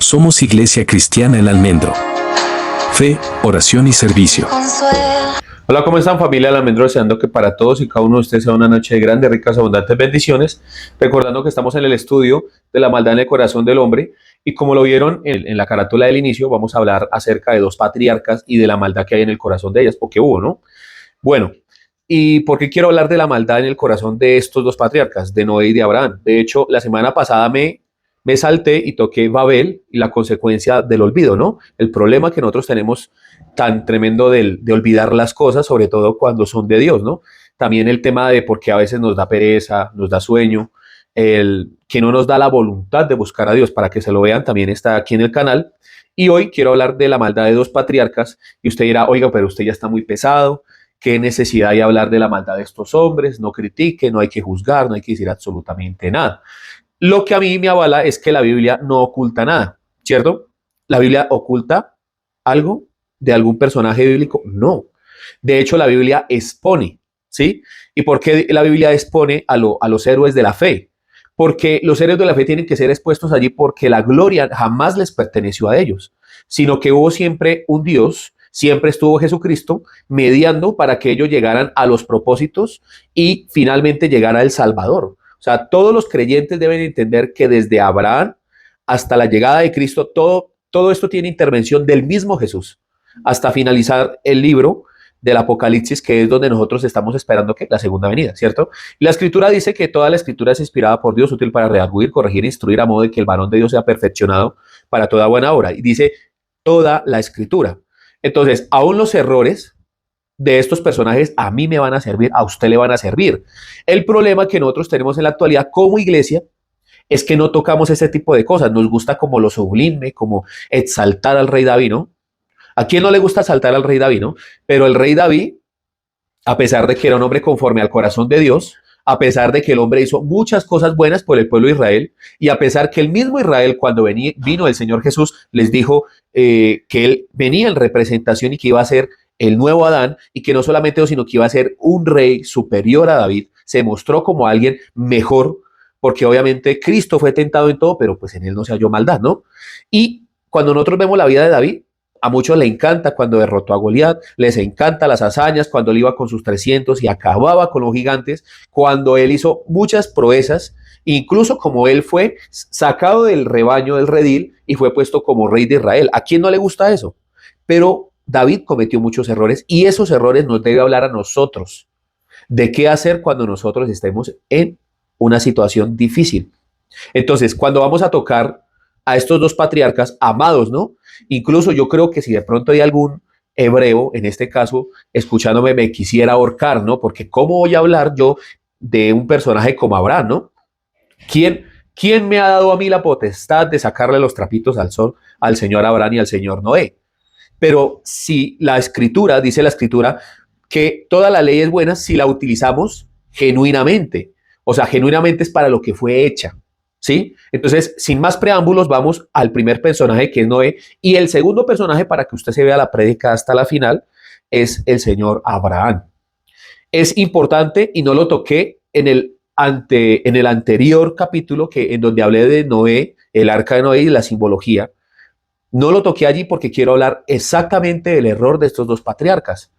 Somos Iglesia Cristiana El Almendro. Fe, oración y servicio. Hola, ¿cómo están, familia El Almendro? Deseando que para todos y cada uno de ustedes sea una noche de grandes, ricas, abundantes bendiciones. Recordando que estamos en el estudio de la maldad en el corazón del hombre. Y como lo vieron en la carátula del inicio, vamos a hablar acerca de dos patriarcas y de la maldad que hay en el corazón de ellas, porque hubo, ¿no? Bueno, ¿y por qué quiero hablar de la maldad en el corazón de estos dos patriarcas, de Noé y de Abraham? De hecho, la semana pasada me salté y toqué Babel y la consecuencia del olvido, ¿no? El problema que nosotros tenemos tan tremendo de olvidar las cosas, sobre todo cuando son de Dios, ¿no? También el tema de por qué a veces nos da pereza, nos da sueño, el que no nos da la voluntad de buscar a Dios para que se lo vean, también está aquí en el canal. Y hoy quiero hablar de la maldad de dos patriarcas y usted dirá, oiga, pero usted ya está muy pesado, ¿qué necesidad hay de hablar de la maldad de estos hombres? No critique, no hay que juzgar, no hay que decir absolutamente nada. Lo que a mí me avala es que la Biblia no oculta nada, ¿cierto? ¿La Biblia oculta algo de algún personaje bíblico? No. De hecho, la Biblia expone, ¿sí? ¿Y por qué la Biblia expone a los héroes de la fe? Porque los héroes de la fe tienen que ser expuestos allí porque la gloria jamás les perteneció a ellos, sino que hubo siempre un Dios, siempre estuvo Jesucristo mediando para que ellos llegaran a los propósitos y finalmente llegara el Salvador. O sea, todos los creyentes deben entender que desde Abraham hasta la llegada de Cristo, todo esto tiene intervención del mismo Jesús, hasta finalizar el libro del Apocalipsis, que es donde nosotros estamos esperando que la segunda venida, ¿cierto? La Escritura dice que toda la Escritura es inspirada por Dios, útil para redarguir, corregir, instruir, a modo de que el varón de Dios sea perfeccionado para toda buena obra. Y dice toda la Escritura. Entonces, aún los errores de estos personajes a mí me van a servir, a usted le van a servir. El problema que nosotros tenemos en la actualidad como iglesia es que no tocamos ese tipo de cosas. Nos gusta como lo sublime, como exaltar al rey David, ¿no? ¿A quién no le gusta exaltar al rey David, no? Pero el rey David, a pesar de que era un hombre conforme al corazón de Dios, a pesar de que el hombre hizo muchas cosas buenas por el pueblo de Israel, y a pesar que el mismo Israel, cuando vino el Señor Jesús, les dijo que él venía en representación y que iba a ser el nuevo Adán, y que no solamente eso, sino que iba a ser un rey superior a David, se mostró como alguien mejor, porque obviamente Cristo fue tentado en todo, pero pues en él no se halló maldad, ¿no? Y cuando nosotros vemos la vida de David, a muchos le encanta cuando derrotó a Goliat, les encanta las hazañas, cuando él iba con sus 300 y acababa con los gigantes, cuando él hizo muchas proezas, incluso como él fue sacado del rebaño del redil y fue puesto como rey de Israel. ¿A quién no le gusta eso? Pero David cometió muchos errores y esos errores nos debe hablar a nosotros de qué hacer cuando nosotros estemos en una situación difícil. Entonces, cuando vamos a tocar a estos dos patriarcas amados, ¿no? Incluso yo creo que si de pronto hay algún hebreo, en este caso, escuchándome, me quisiera ahorcar, ¿no? Porque ¿cómo voy a hablar yo de un personaje como Abraham, ¿no? ¿Quién me ha dado a mí la potestad de sacarle los trapitos al sol al señor Abraham y al señor Noé? Pero si la escritura, dice la escritura, que toda la ley es buena si la utilizamos genuinamente. O sea, genuinamente es para lo que fue hecha. ¿Sí? Entonces, sin más preámbulos, vamos al primer personaje, que es Noé, y el segundo personaje, para que usted se vea la prédica hasta la final, es el señor Abraham. Es importante, y no lo toqué en el anterior capítulo, en donde hablé de Noé, el arca de Noé y la simbología. No lo toqué allí porque quiero hablar exactamente del error de estos dos patriarcas.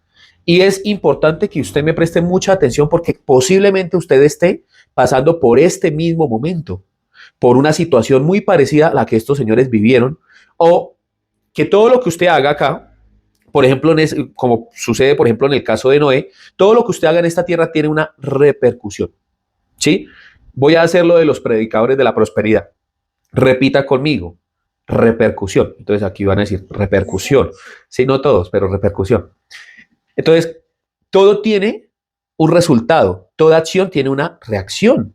Y es importante que usted me preste mucha atención porque posiblemente usted esté pasando por este mismo momento, por una situación muy parecida a la que estos señores vivieron, o que todo lo que usted haga acá, por ejemplo, como sucede, por ejemplo, en el caso de Noé, todo lo que usted haga en esta tierra tiene una repercusión, ¿sí? Voy a hacer lo de los predicadores de la prosperidad. Repita conmigo, repercusión. Entonces aquí van a decir repercusión. Sí, no todos, pero repercusión. Entonces, todo tiene un resultado, toda acción tiene una reacción.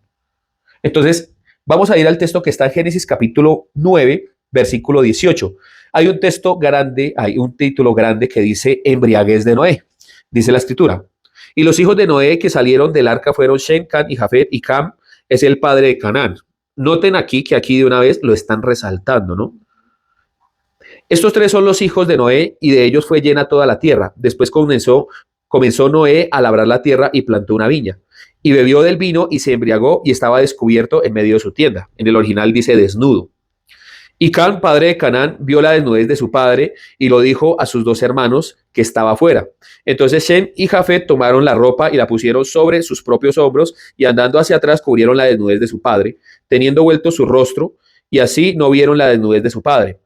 Entonces, vamos a ir al texto que está en Génesis capítulo 9, versículo 18. Hay un texto grande, hay un título grande que dice embriaguez de Noé. Dice la escritura. Y los hijos de Noé que salieron del arca fueron Shem, Cam y Jafet, y Cam es el padre de Canaán. Noten aquí que aquí de una vez lo están resaltando, ¿no? Estos tres son los hijos de Noé y de ellos fue llena toda la tierra. Después comenzó Noé a labrar la tierra y plantó una viña. Y bebió del vino y se embriagó y estaba descubierto en medio de su tienda. En el original dice desnudo. Y Can, padre de Canaán, vio la desnudez de su padre y lo dijo a sus dos hermanos que estaba afuera. Entonces Shem y Jafet tomaron la ropa y la pusieron sobre sus propios hombros y andando hacia atrás cubrieron la desnudez de su padre, teniendo vuelto su rostro, y así no vieron la desnudez de su padre.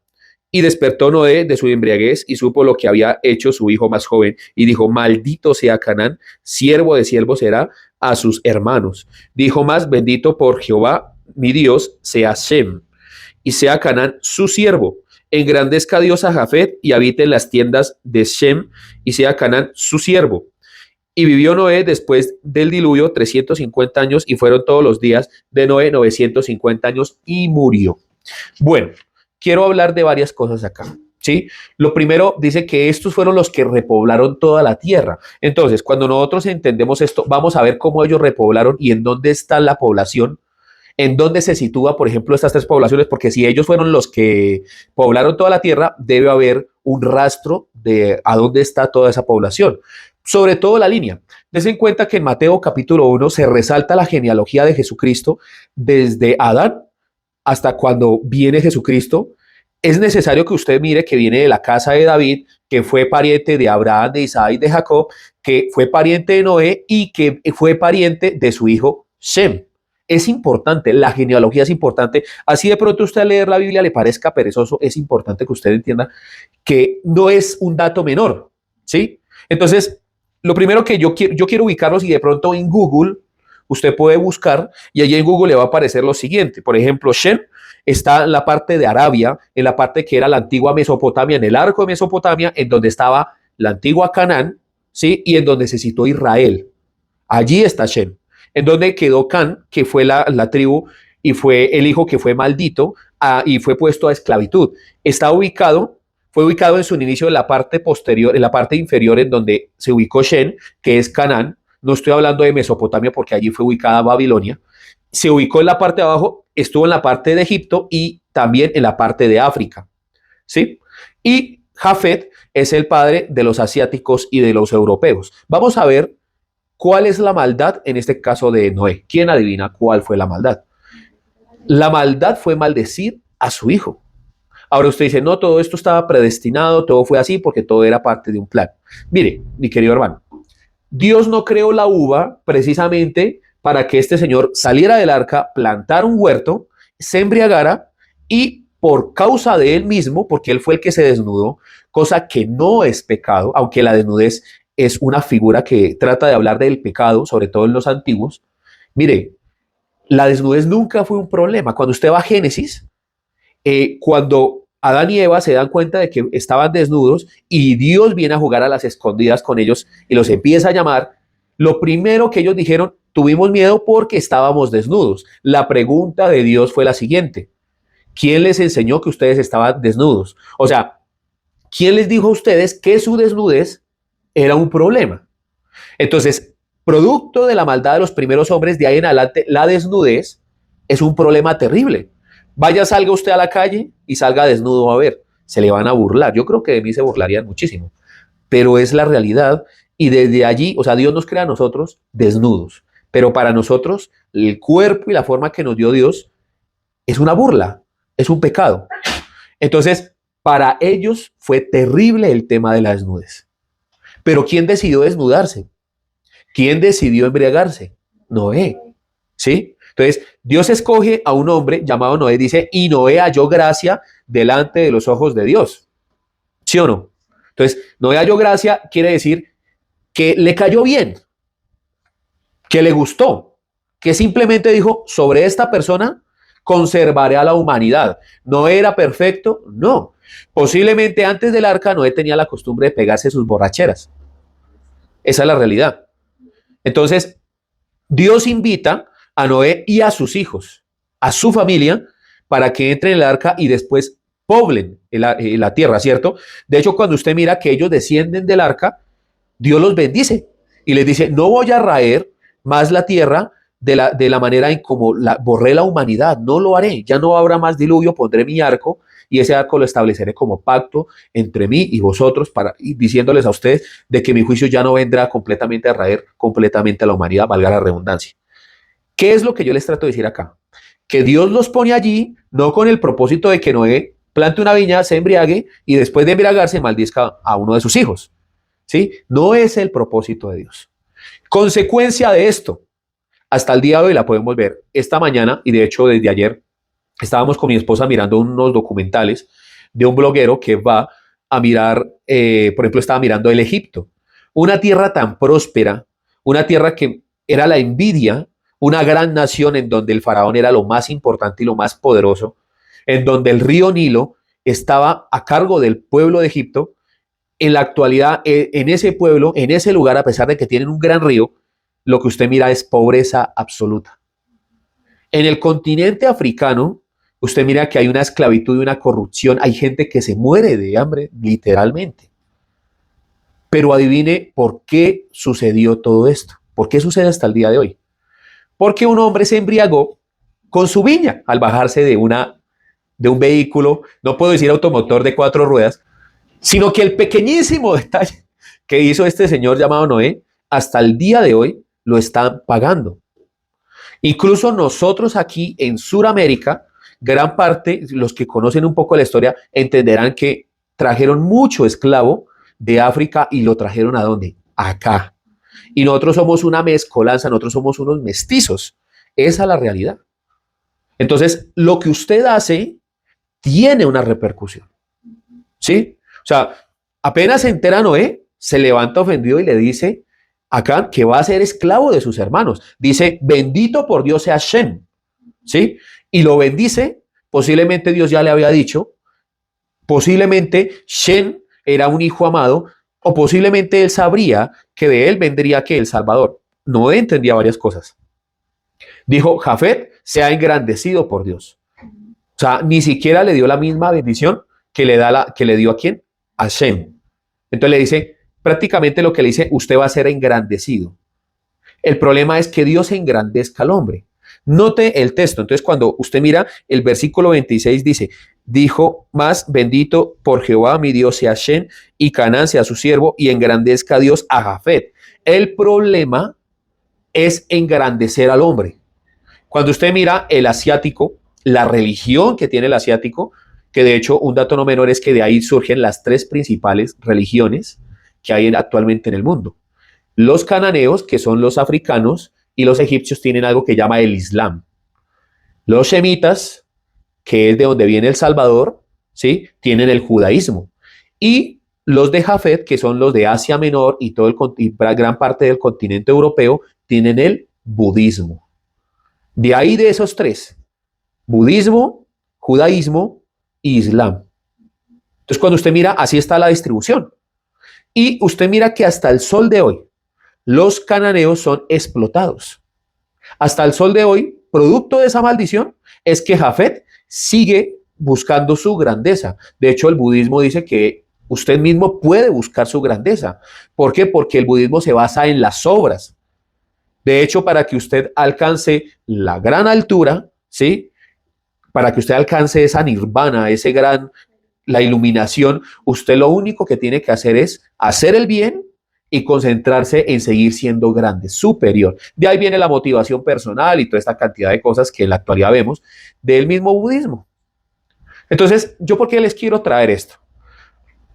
Y despertó Noé de su embriaguez y supo lo que había hecho su hijo más joven y dijo, maldito sea Canaán, siervo de siervo será a sus hermanos. Dijo más, bendito por Jehová, mi Dios, sea Shem y sea Canaán su siervo. Engrandezca Dios a Jafet y habite en las tiendas de Shem y sea Canaán su siervo. Y vivió Noé después del diluvio 350 años y fueron todos los días de Noé 950 años y murió. Bueno, quiero hablar de varias cosas acá. ¿Sí? Lo primero dice que estos fueron los que repoblaron toda la tierra. Entonces, cuando nosotros entendemos esto, vamos a ver cómo ellos repoblaron y en dónde está la población, en dónde se sitúa, por ejemplo, estas tres poblaciones, porque si ellos fueron los que poblaron toda la tierra, debe haber un rastro de a dónde está toda esa población. Sobre todo la línea. Des en cuenta que en Mateo capítulo 1 se resalta la genealogía de Jesucristo desde Adán hasta cuando viene Jesucristo. Es necesario que usted mire que viene de la casa de David, que fue pariente de Abraham, de Isaac y de Jacob, que fue pariente de Noé y que fue pariente de su hijo Shem. Es importante, la genealogía es importante. Así de pronto usted al leer la Biblia le parezca perezoso, es importante que usted entienda que no es un dato menor, ¿sí? Entonces, lo primero que yo quiero ubicarlos y de pronto en Google usted puede buscar y allí en Google le va a aparecer lo siguiente. Por ejemplo, Shem está en la parte de Arabia, en la parte que era la antigua Mesopotamia, en el arco de Mesopotamia, en donde estaba la antigua Canaán, ¿sí? Y en donde se citó Israel. Allí está Shem. En donde quedó Can, que fue la tribu y fue el hijo que fue maldito y fue puesto a esclavitud. Fue ubicado en su inicio en la parte posterior, en la parte inferior en donde se ubicó Shem, que es Canaán. No estoy hablando de Mesopotamia porque allí fue ubicada Babilonia. Se ubicó en la parte de abajo, estuvo en la parte de Egipto y también en la parte de África, ¿sí? Y Jafet es el padre de los asiáticos y de los europeos. Vamos a ver cuál es la maldad en este caso de Noé. ¿Quién adivina cuál fue la maldad? La maldad fue maldecir a su hijo. Ahora usted dice, no, todo esto estaba predestinado, todo fue así porque todo era parte de un plan. Mire, mi querido hermano, Dios no creó la uva precisamente para que este señor saliera del arca, plantara un huerto, se embriagara y por causa de él mismo, porque él fue el que se desnudó, cosa que no es pecado, aunque la desnudez es una figura que trata de hablar del pecado, sobre todo en los antiguos. Mire, la desnudez nunca fue un problema. Cuando usted va a Génesis, cuando Adán y Eva se dan cuenta de que estaban desnudos y Dios viene a jugar a las escondidas con ellos y los empieza a llamar, lo primero que ellos dijeron, tuvimos miedo porque estábamos desnudos. La pregunta de Dios fue la siguiente: ¿quién les enseñó que ustedes estaban desnudos? O sea, ¿quién les dijo a ustedes que su desnudez era un problema? Entonces, producto de la maldad de los primeros hombres, de ahí en adelante, la desnudez es un problema terrible. Vaya, salga usted a la calle y salga desnudo a ver, se le van a burlar. Yo creo que de mí se burlarían muchísimo, pero es la realidad y desde allí, o sea, Dios nos crea a nosotros desnudos, pero para nosotros el cuerpo y la forma que nos dio Dios es una burla, es un pecado. Entonces, para ellos fue terrible el tema de la desnudez. Pero ¿quién decidió desnudarse? ¿Quién decidió embriagarse? Noé, ¿sí? Entonces, Dios escoge a un hombre llamado Noé, dice, y Noé halló gracia delante de los ojos de Dios. ¿Sí o no? Entonces, Noé halló gracia quiere decir que le cayó bien, que le gustó, que simplemente dijo, sobre esta persona conservaré a la humanidad. ¿No era perfecto? No. Posiblemente antes del arca Noé tenía la costumbre de pegarse sus borracheras. Esa es la realidad. Entonces, Dios invita a Noé y a sus hijos, a su familia, para que entren en el arca y después poblen la tierra, ¿cierto? De hecho, cuando usted mira que ellos descienden del arca, Dios los bendice y les dice, no voy a raer más la tierra de la manera en como borré la humanidad, no lo haré, ya no habrá más diluvio, pondré mi arco y ese arco lo estableceré como pacto entre mí y vosotros, y diciéndoles a ustedes de que mi juicio ya no vendrá completamente a raer completamente a la humanidad, valga la redundancia. ¿Qué es lo que yo les trato de decir acá? que Dios los pone allí no con el propósito de que Noé plante una viña, se embriague y después de embriagarse maldizca a uno de sus hijos. ¿Sí? No es el propósito de Dios. Consecuencia de esto, hasta el día de hoy la podemos ver. Esta mañana, y de hecho desde ayer, estábamos con mi esposa mirando unos documentales de un bloguero que va a mirar, por ejemplo, estaba mirando el Egipto, una tierra tan próspera, una tierra que era la envidia, una gran nación en donde el faraón era lo más importante y lo más poderoso, en donde el río Nilo estaba a cargo del pueblo de Egipto. En la actualidad, en ese pueblo, en ese lugar, a pesar de que tienen un gran río, lo que usted mira es pobreza absoluta. En el continente africano, usted mira que hay una esclavitud y una corrupción, hay gente que se muere de hambre, literalmente. Pero adivine por qué sucedió todo esto. ¿Por qué sucede hasta el día de hoy? Porque un hombre se embriagó con su viña al bajarse de un vehículo, no puedo decir automotor de 4 ruedas, sino que el pequeñísimo detalle que hizo este señor llamado Noé, hasta el día de hoy lo están pagando. Incluso nosotros aquí en Sudamérica, gran parte, los que conocen un poco la historia, entenderán que trajeron mucho esclavo de África y lo trajeron ¿a dónde? Acá. Y nosotros somos una mezcolanza, nosotros somos unos mestizos. Esa es la realidad. Entonces, lo que usted hace tiene una repercusión. ¿Sí? O sea, apenas se entera Noé, se levanta ofendido y le dice acá que va a ser esclavo de sus hermanos. Dice, bendito por Dios sea Shem. ¿Sí? Y lo bendice. Posiblemente Dios ya le había dicho, posiblemente Shem era un hijo amado, o posiblemente él sabría que de él vendría que el Salvador. Noé entendía varias cosas. Dijo, Jafet se ha engrandecido por Dios. O sea, ni siquiera le dio la misma bendición que le dio a quién, a Shem. Entonces le dice, prácticamente lo que le dice, usted va a ser engrandecido. El problema es que Dios engrandezca al hombre. Note el texto. Entonces, cuando usted mira el versículo 26 dice, dijo más, bendito por Jehová mi Dios sea Shem, y Canaán sea su siervo, y engrandezca a Dios a Jafet. El problema es engrandecer al hombre. Cuando usted mira el asiático, la religión que tiene el asiático, que de hecho un dato no menor es que de ahí surgen las 3 principales religiones que hay actualmente en el mundo. Los cananeos, que son los africanos, y los egipcios tienen algo que llama el Islam. Los semitas, que es de donde viene el Salvador, ¿sí? Tienen el judaísmo. Y los de Jafet, que son los de Asia Menor y gran parte del continente europeo, tienen el budismo. De ahí de esos 3, budismo, judaísmo e islam. Entonces cuando usted mira, así está la distribución. Y usted mira que hasta el sol de hoy, los cananeos son explotados. Hasta el sol de hoy, producto de esa maldición, es que Jafet sigue buscando su grandeza. De hecho, el budismo dice que usted mismo puede buscar su grandeza. ¿Por qué? Porque el budismo se basa en las obras. De hecho, para que usted alcance la gran altura, ¿sí? Para que usted alcance esa nirvana, la iluminación, usted lo único que tiene que hacer es hacer el bien y concentrarse en seguir siendo grande, superior. De ahí viene la motivación personal y toda esta cantidad de cosas que en la actualidad vemos del mismo budismo. Entonces, ¿yo por qué les quiero traer esto?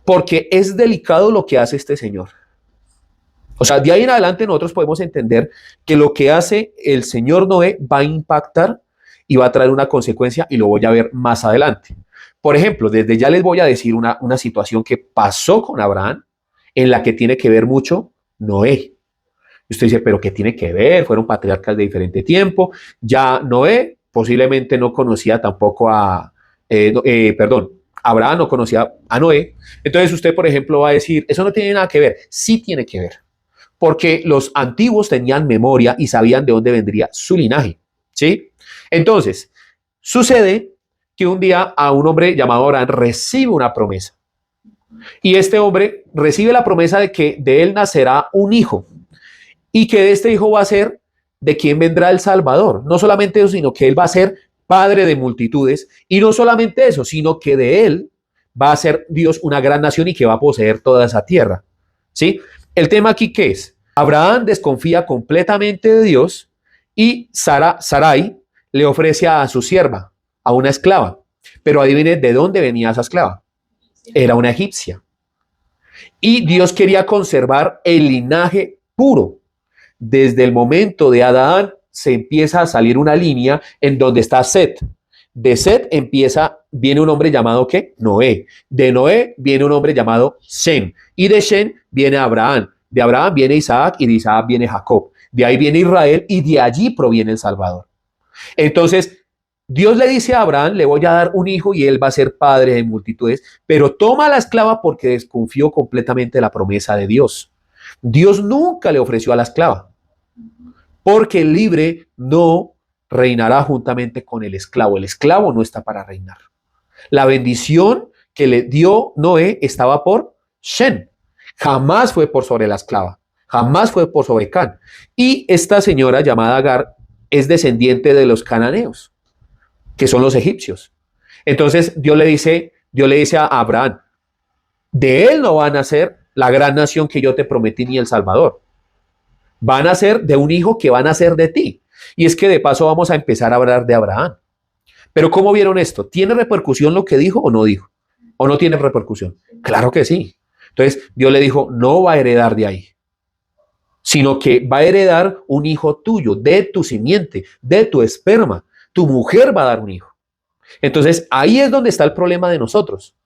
Porque es delicado lo que hace este señor. O sea, de ahí en adelante nosotros podemos entender que lo que hace el señor Noé va a impactar y va a traer una consecuencia y lo voy a ver más adelante. Por ejemplo, desde ya les voy a decir una situación que pasó con Abraham en la que tiene que ver mucho Noé. Y usted dice, ¿pero qué tiene que ver? Fueron patriarcas de diferente tiempo. Ya Noé posiblemente no conocía tampoco Abraham no conocía a Noé. Entonces usted, por ejemplo, va a decir, eso no tiene nada que ver. Sí tiene que ver. Porque los antiguos tenían memoria y sabían de dónde vendría su linaje, ¿sí? Entonces, sucede que un día a un hombre llamado Abraham recibe una promesa. Y este hombre recibe la promesa de que de él nacerá un hijo y que de este hijo va a ser de quien vendrá el Salvador. No solamente eso, sino que él va a ser padre de multitudes y no solamente eso, sino que de él va a ser Dios una gran nación y que va a poseer toda esa tierra, ¿sí? El tema aquí, ¿qué es? Abraham desconfía completamente de Dios y Sarai le ofrece a su sierva, a una esclava. Pero adivine de dónde venía esa esclava. Era una egipcia. Y Dios quería conservar el linaje puro. Desde el momento de Adán se empieza a salir una línea en donde está Set. De Set viene un hombre llamado ¿qué? Noé. De Noé viene un hombre llamado Shem. Y de Shem viene Abraham. De Abraham viene Isaac y de Isaac viene Jacob. De ahí viene Israel y de allí proviene el Salvador. Entonces, Dios le dice a Abraham, le voy a dar un hijo y él va a ser padre de multitudes, pero toma a la esclava porque desconfió completamente de la promesa de Dios. Dios nunca le ofreció a la esclava, porque el libre no reinará juntamente con el esclavo. El esclavo no está para reinar. La bendición que le dio Noé estaba por Shem. Jamás fue por sobre la esclava. Jamás fue por sobre Can. Y esta señora llamada Agar es descendiente de los cananeos, que son los egipcios. Entonces Dios le dice a Abraham, de él no va a nacer la gran nación que yo te prometí ni el Salvador. Van a ser de un hijo que va a nacer de ti. Y es que de paso vamos a empezar a hablar de Abraham. Pero ¿cómo vieron esto? ¿Tiene repercusión lo que dijo o no dijo? ¿O no tiene repercusión? Claro que sí. Entonces Dios le dijo, no va a heredar de ahí, sino que va a heredar un hijo tuyo, de tu simiente, de tu esperma. Tu mujer va a dar un hijo. Entonces ahí es donde está el problema de nosotros.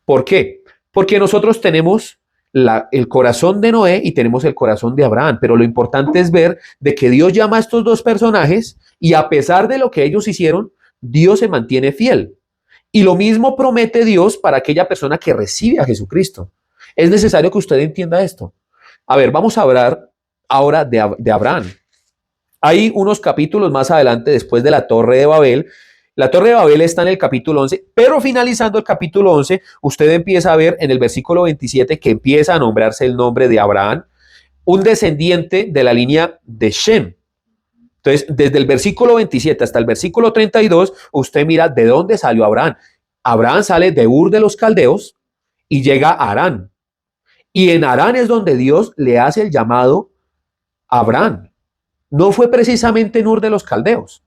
¿Por qué? Porque nosotros tenemos el corazón de Noé y tenemos el corazón de Abraham, pero lo importante es ver de que Dios llama a estos dos personajes y a pesar de lo que ellos hicieron, Dios se mantiene fiel. Y lo mismo promete Dios para aquella persona que recibe a Jesucristo. Es necesario que usted entienda esto. A ver, vamos a hablar ahora de Abraham. Hay unos capítulos más adelante, después de la Torre de Babel. La Torre de Babel está en el capítulo 11, pero finalizando el capítulo 11, usted empieza a ver en el versículo 27 que empieza a nombrarse el nombre de Abraham, un descendiente de la línea de Shem. Entonces, desde el versículo 27 hasta el versículo 32, usted mira de dónde salió Abraham. Abraham sale de Ur de los Caldeos y llega a Harán. Y en Harán es donde Dios le hace el llamado a Abraham. No fue precisamente en Ur de los Caldeos.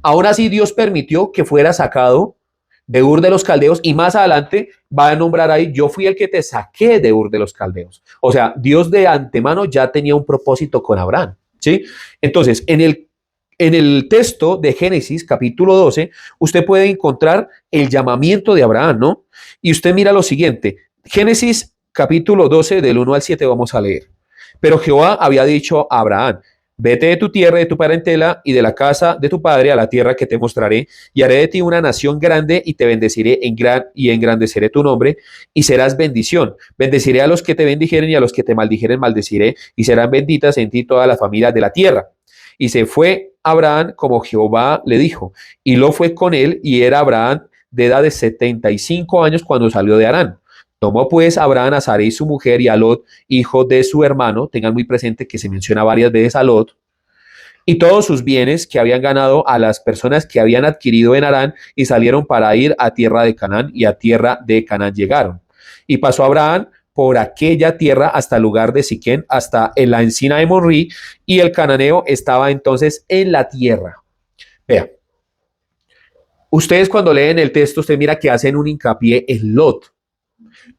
Aún así, Dios permitió que fuera sacado de Ur de los Caldeos y más adelante va a nombrar ahí, yo fui el que te saqué de Ur de los Caldeos. O sea, Dios de antemano ya tenía un propósito con Abraham, ¿sí? Entonces, en el texto de Génesis, capítulo 12, usted puede encontrar el llamamiento de Abraham, ¿no? Y usted mira lo siguiente, Génesis, capítulo 12, del 1 al 7, vamos a leer. Pero Jehová había dicho a Abraham, vete de tu tierra, de tu parentela y de la casa de tu padre a la tierra que te mostraré, y haré de ti una nación grande y te bendeciré y engrandeceré tu nombre y serás bendición. Bendeciré a los que te bendijeren y a los que te maldijeren maldeciré y serán benditas en ti todas las familias de la tierra. Y se fue Abraham como Jehová le dijo, y lo fue con él, y era Abraham de edad de 75 años cuando salió de Harán. Tomó pues Abraham a Sarai su mujer y a Lot, hijo de su hermano, tengan muy presente que se menciona varias veces a Lot, y todos sus bienes que habían ganado a las personas que habían adquirido en Harán y salieron para ir a tierra de Canaán y a tierra de Canaán llegaron. Y pasó Abraham por aquella tierra hasta el lugar de Siquén, hasta en la encina de Morrí, y el cananeo estaba entonces en la tierra. Vea, ustedes cuando leen el texto, usted mira que hacen un hincapié en Lot.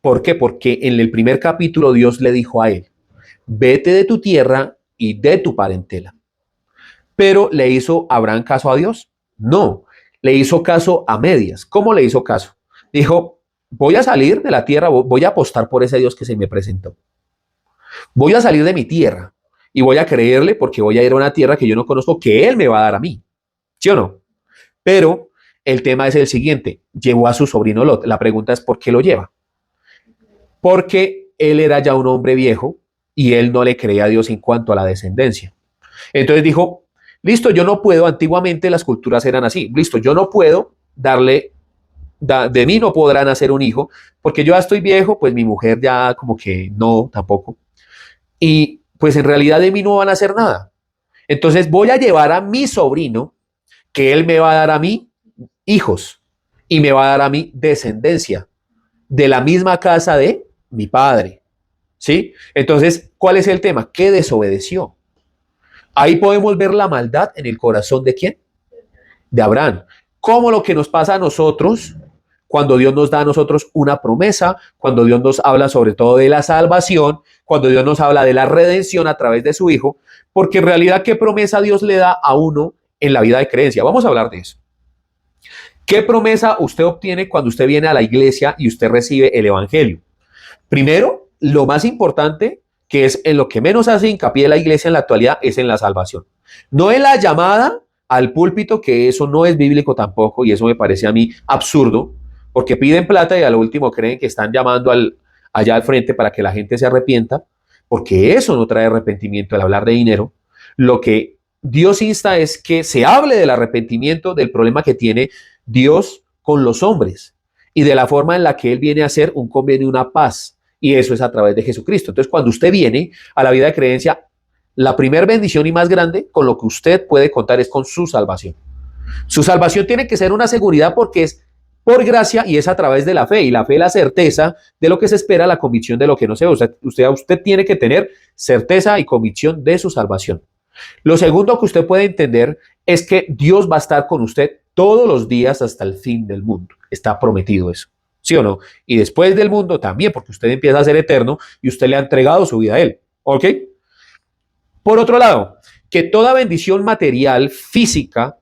¿Por qué? Porque en el primer capítulo Dios le dijo a él, vete de tu tierra y de tu parentela. Pero ¿le hizo Abraham caso a Dios? No, le hizo caso a medias. ¿Cómo le hizo caso? Dijo, voy a salir de la tierra, voy a apostar por ese Dios que se me presentó. Voy a salir de mi tierra y voy a creerle porque voy a ir a una tierra que yo no conozco, que Él me va a dar a mí. ¿Sí o no? Pero el tema es el siguiente, llevó a su sobrino Lot. La pregunta es, ¿por qué lo lleva? Porque él era ya un hombre viejo y él no le creía a Dios en cuanto a la descendencia. Entonces dijo, listo, yo no puedo, antiguamente las culturas eran así, listo, yo no puedo de mí no podrán hacer un hijo, porque yo ya estoy viejo, pues mi mujer ya como que no, tampoco. Y pues en realidad de mí no van a hacer nada. Entonces voy a llevar a mi sobrino, que él me va a dar a mí hijos y me va a dar a mí descendencia de la misma casa de mi padre, ¿sí? Entonces, ¿cuál es el tema? Que desobedeció. Ahí podemos ver la maldad en el corazón de ¿quién? de Abraham. Como lo que nos pasa a nosotros cuando Dios nos da a nosotros una promesa, cuando Dios nos habla sobre todo de la salvación, cuando Dios nos habla de la redención a través de su Hijo, porque en realidad, ¿qué promesa Dios le da a uno en la vida de creencia? Vamos a hablar de eso. ¿Qué promesa usted obtiene cuando usted viene a la iglesia y usted recibe el Evangelio? Primero, lo más importante, que es en lo que menos hace hincapié la iglesia en la actualidad, es en la salvación. No en la llamada al púlpito, que eso no es bíblico tampoco, y eso me parece a mí absurdo, porque piden plata y a lo último creen que están llamando allá al frente para que la gente se arrepienta, porque eso no trae arrepentimiento al hablar de dinero. Lo que Dios insta es que se hable del arrepentimiento, del problema que tiene Dios con los hombres y de la forma en la que Él viene a hacer un convenio, una paz, y eso es a través de Jesucristo. Entonces, cuando usted viene a la vida de creencia, la primera bendición y más grande con lo que usted puede contar es con su salvación. Su salvación tiene que ser una seguridad porque es por gracia y es a través de la fe, y la fe es la certeza de lo que se espera, la convicción de lo que no se ve. Usted tiene que tener certeza y convicción de su salvación. Lo segundo que usted puede entender es que Dios va a estar con usted todos los días hasta el fin del mundo. Está prometido eso, ¿sí o no? Y después del mundo también, porque usted empieza a ser eterno y usted le ha entregado su vida a Él, ¿ok? Por otro lado, que toda bendición material, física,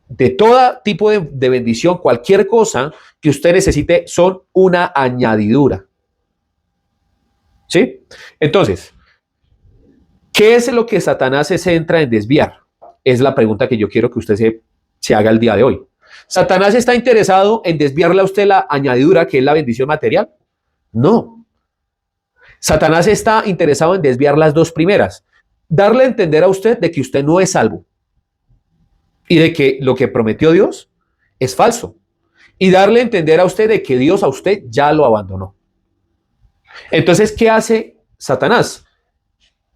de todo tipo de bendición, cualquier cosa que usted necesite, son una añadidura. ¿Sí? Entonces, ¿qué es lo que Satanás se centra en desviar? Es la pregunta que yo quiero que usted se haga el día de hoy. ¿Satanás está interesado en desviarle a usted la añadidura, que es la bendición material? No. Satanás está interesado en desviar las dos primeras. Darle a entender a usted de que usted no es salvo y de que lo que prometió Dios es falso. Y darle a entender a usted de que Dios a usted ya lo abandonó. Entonces, ¿qué hace Satanás?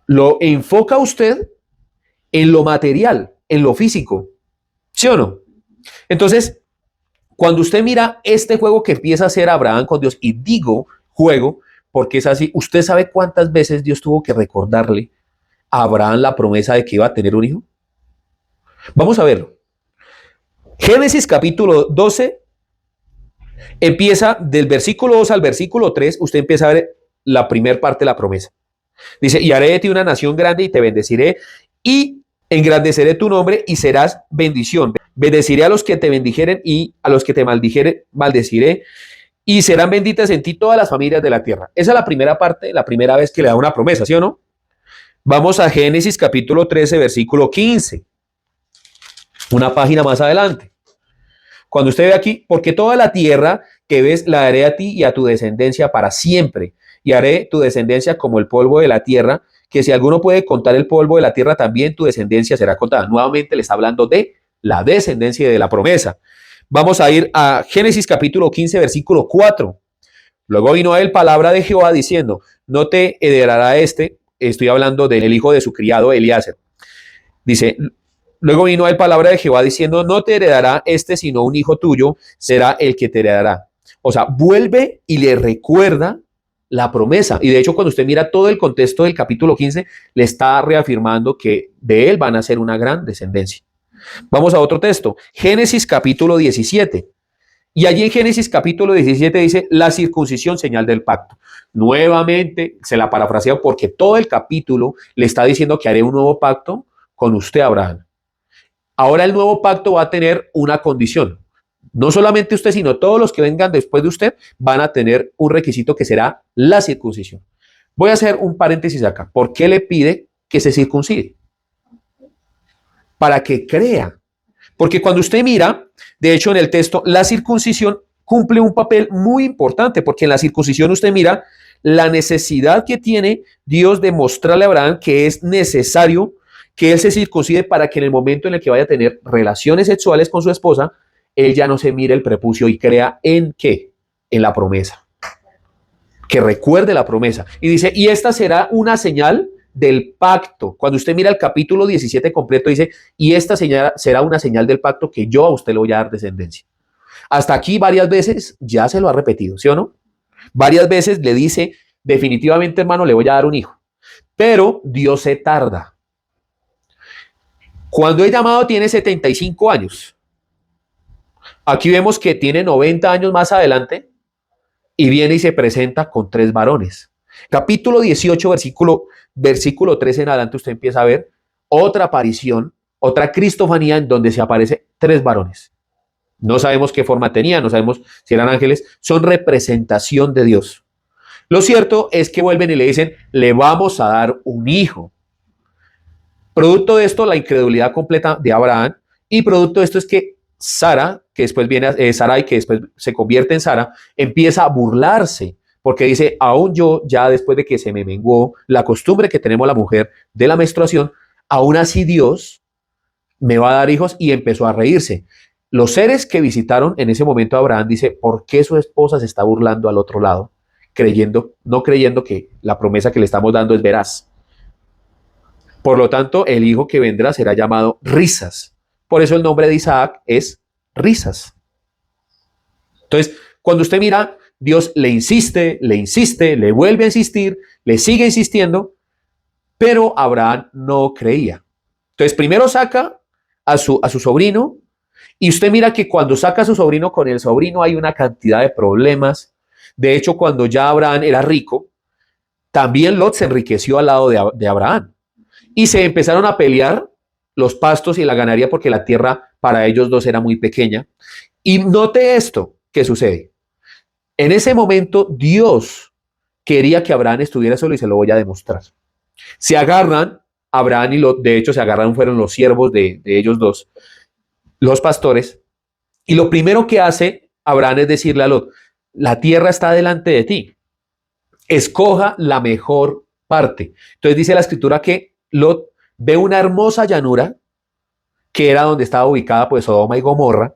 Lo enfoca a usted en lo material, en lo físico. ¿Sí o no? Entonces, cuando usted mira este juego que empieza a hacer Abraham con Dios, y digo juego porque es así, ¿usted sabe cuántas veces Dios tuvo que recordarle a Abraham la promesa de que iba a tener un hijo? Vamos a verlo. Génesis capítulo 12 empieza del versículo 2 al versículo 3, usted empieza a ver la primera parte de la promesa. Dice, y haré de ti una nación grande y te bendeciré y engrandeceré tu nombre y serás bendición. Bendeciré a los que te bendijeren y a los que te maldijeren, maldeciré, y serán benditas en ti todas las familias de la tierra. Esa es la primera parte, la primera vez que le da una promesa, ¿sí o no? Vamos a Génesis capítulo 13, versículo 15. Una página más adelante. Cuando usted ve aquí, porque toda la tierra que ves la daré a ti y a tu descendencia para siempre, y haré tu descendencia como el polvo de la tierra, que si alguno puede contar el polvo de la tierra, también tu descendencia será contada. Nuevamente le está hablando de la descendencia y de la promesa. Vamos a ir a Génesis capítulo 15, versículo 4. Luego vino a él palabra de Jehová diciendo, no te heredará estoy hablando del hijo de su criado Eliezer. Dice, luego vino a él palabra de Jehová diciendo, no te heredará sino un hijo tuyo será el que te heredará. O sea, vuelve y le recuerda la promesa. Y de hecho, cuando usted mira todo el contexto del capítulo 15, le está reafirmando que de él van a ser una gran descendencia. Vamos a otro texto, Génesis capítulo 17. Y allí en Génesis capítulo 17 dice, la circuncisión, señal del pacto. Nuevamente se la parafraseo porque todo el capítulo le está diciendo que haré un nuevo pacto con usted, Abraham. Ahora el nuevo pacto va a tener una condición. No solamente usted, sino todos los que vengan después de usted van a tener un requisito que será la circuncisión. Voy a hacer un paréntesis acá. ¿Por qué le pide que se circuncide? Para que crea. Porque cuando usted mira, de hecho en el texto, la circuncisión cumple un papel muy importante, porque en la circuncisión usted mira la necesidad que tiene Dios de mostrarle a Abraham que es necesario que él se circuncide para que en el momento en el que vaya a tener relaciones sexuales con su esposa, él ya no se mire el prepucio y crea en ¿qué? En la promesa. Que recuerde la promesa. Y dice, y esta será una señal del pacto. Cuando usted mira el capítulo 17 completo, dice, y esta señal será una señal del pacto que yo a usted le voy a dar descendencia. Hasta aquí varias veces ya se lo ha repetido, ¿sí o no? Varias veces le dice, definitivamente, hermano, le voy a dar un hijo. Pero Dios se tarda. Cuando el llamado tiene 75 años, Aquí vemos que tiene 90 años más adelante y viene y se presenta con 3 varones. Capítulo 18, versículo 13 en adelante, usted empieza a ver otra aparición, otra cristofanía en donde se aparece 3 varones. No sabemos qué forma tenían, no sabemos si eran ángeles, son representación de Dios. Lo cierto es que vuelven y le dicen, le vamos a dar un hijo. Producto de esto, la incredulidad completa de Abraham, y producto de esto es que Sara, que después viene Sarai, que después se convierte en Sara, empieza a burlarse, porque dice, aún yo, ya después de que se me menguó la costumbre que tenemos la mujer de la menstruación, aún así Dios me va a dar hijos, y empezó a reírse. Los seres que visitaron en ese momento a Abraham dice, ¿por qué su esposa se está burlando al otro lado? No creyendo que la promesa que le estamos dando es veraz. Por lo tanto, el hijo que vendrá será llamado Risas. Por eso el nombre de Isaac es Risas. Entonces, cuando usted mira, Dios le insiste, le vuelve a insistir, le sigue insistiendo, pero Abraham no creía. Entonces, primero saca a su sobrino, y usted mira que cuando saca a su sobrino, con el sobrino hay una cantidad de problemas. De hecho, cuando ya Abraham era rico, también Lot se enriqueció al lado de Abraham. Y se empezaron a pelear los pastos y la ganadería porque la tierra para ellos dos era muy pequeña. Y note esto que sucede. En ese momento Dios quería que Abraham estuviera solo, y se lo voy a demostrar. Se agarran, Abraham y Lot, de hecho se agarraron, fueron los siervos de ellos dos, los pastores, y lo primero que hace Abraham es decirle a Lot, la tierra está delante de ti, escoja la mejor parte. Entonces dice la escritura que Lot ve una hermosa llanura, que era donde estaba ubicada pues Sodoma y Gomorra,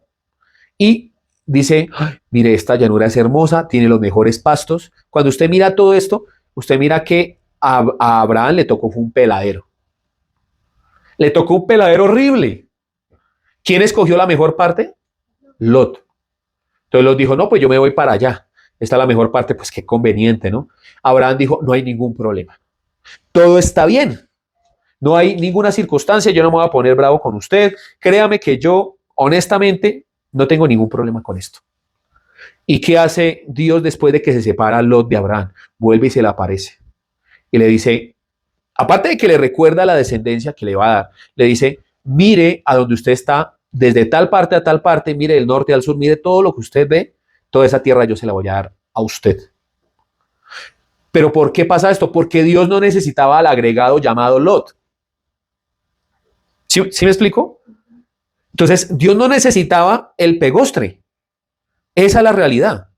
y dice, mire, esta llanura es hermosa, tiene los mejores pastos. Cuando usted mira todo esto, usted mira que a Abraham le tocó un peladero. Le tocó un peladero horrible. ¿Quién escogió la mejor parte? Lot. Entonces Lot dijo, no, pues yo me voy para allá. Esta es la mejor parte, pues qué conveniente, ¿no? Abraham dijo, no hay ningún problema. Todo está bien. No hay ninguna circunstancia, yo no me voy a poner bravo con usted. Créame que yo, honestamente, no tengo ningún problema con esto. ¿Y qué hace Dios después de que se separa Lot de Abraham? Vuelve y se le aparece. Y le dice, aparte de que le recuerda la descendencia que le va a dar, le dice, mire a donde usted está, desde tal parte a tal parte, mire del norte al sur, mire todo lo que usted ve, toda esa tierra yo se la voy a dar a usted. ¿Pero por qué pasa esto? Porque Dios no necesitaba al agregado llamado Lot. ¿Sí me explico? Entonces, Dios no necesitaba el pegostre. Esa es la realidad.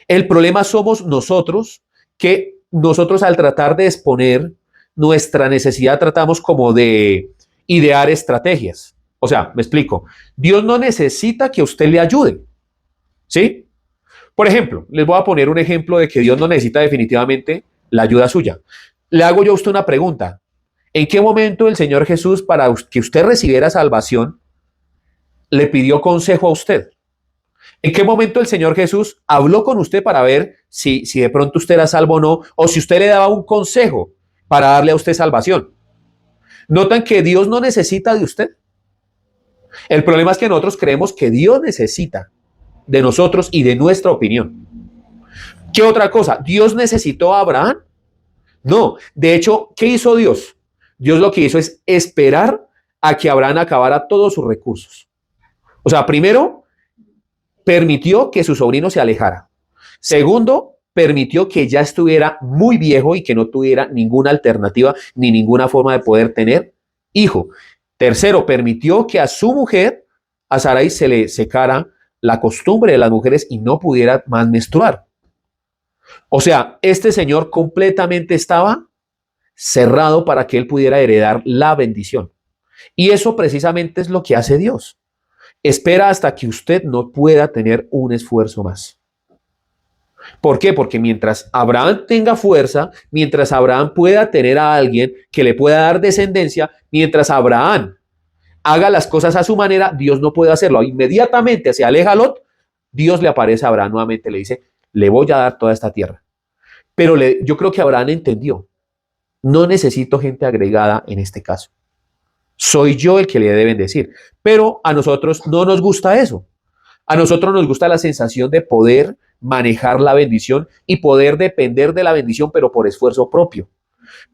El problema somos nosotros, que nosotros al tratar de exponer nuestra necesidad tratamos como de idear estrategias. O sea, me explico. Dios no necesita que usted le ayude. ¿Sí? Por ejemplo, les voy a poner un ejemplo de que Dios no necesita definitivamente la ayuda suya. Le hago yo a usted una pregunta. ¿En qué momento el Señor Jesús, para que usted recibiera salvación, le pidió consejo a usted? ¿En qué momento el Señor Jesús habló con usted para ver si de pronto usted era salvo o no? O si usted le daba un consejo para darle a usted salvación. ¿Notan que Dios no necesita de usted? El problema es que nosotros creemos que Dios necesita de nosotros y de nuestra opinión. ¿Qué otra cosa? ¿Dios necesitó a Abraham? No. De hecho, ¿qué hizo Dios? Dios lo que hizo es esperar a que Abraham acabara todos sus recursos. O sea, primero, permitió que su sobrino se alejara. Segundo, permitió que ya estuviera muy viejo y que no tuviera ninguna alternativa ni ninguna forma de poder tener hijo. Tercero, permitió que a su mujer, a Sarai, se le secara la costumbre de las mujeres y no pudiera más menstruar. O sea, este señor completamente estaba cerrado para que él pudiera heredar la bendición. Y eso precisamente es lo que hace Dios. Espera hasta que usted no pueda tener un esfuerzo más. ¿Por qué? Porque mientras Abraham tenga fuerza, mientras Abraham pueda tener a alguien que le pueda dar descendencia, mientras Abraham haga las cosas a su manera, Dios no puede hacerlo. Inmediatamente se aleja Lot, Dios le aparece a Abraham nuevamente, le dice, le voy a dar toda esta tierra. Pero yo creo que Abraham entendió, no necesito gente agregada en este caso. Soy yo el que le deben decir. Pero a nosotros no nos gusta eso. A nosotros nos gusta la sensación de poder manejar la bendición y poder depender de la bendición, pero por esfuerzo propio.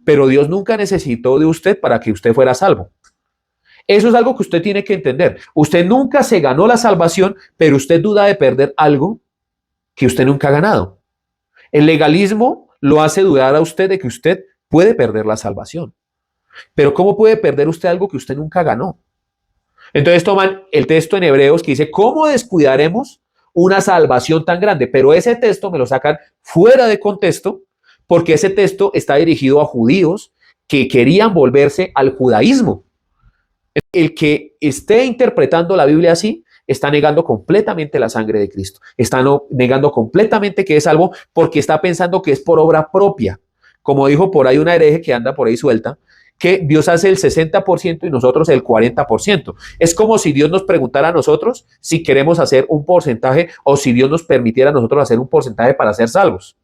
Pero Dios nunca necesitó de usted para que usted fuera salvo. Eso es algo que usted tiene que entender. Usted nunca se ganó la salvación, pero usted duda de perder algo que usted nunca ha ganado. El legalismo lo hace dudar a usted de que usted puede perder la salvación. Pero ¿cómo puede perder usted algo que usted nunca ganó? Entonces toman el texto en Hebreos que dice, ¿cómo descuidaremos una salvación tan grande? Pero ese texto me lo sacan fuera de contexto porque ese texto está dirigido a judíos que querían volverse al judaísmo. El que esté interpretando la Biblia así está negando completamente la sangre de Cristo. Está negando completamente que es salvo porque está pensando que es por obra propia. Como dijo por ahí una hereje que anda por ahí suelta, que Dios hace el 60% y nosotros el 40%. Es como si Dios nos preguntara a nosotros si queremos hacer un porcentaje o si Dios nos permitiera a nosotros hacer un porcentaje para ser salvos.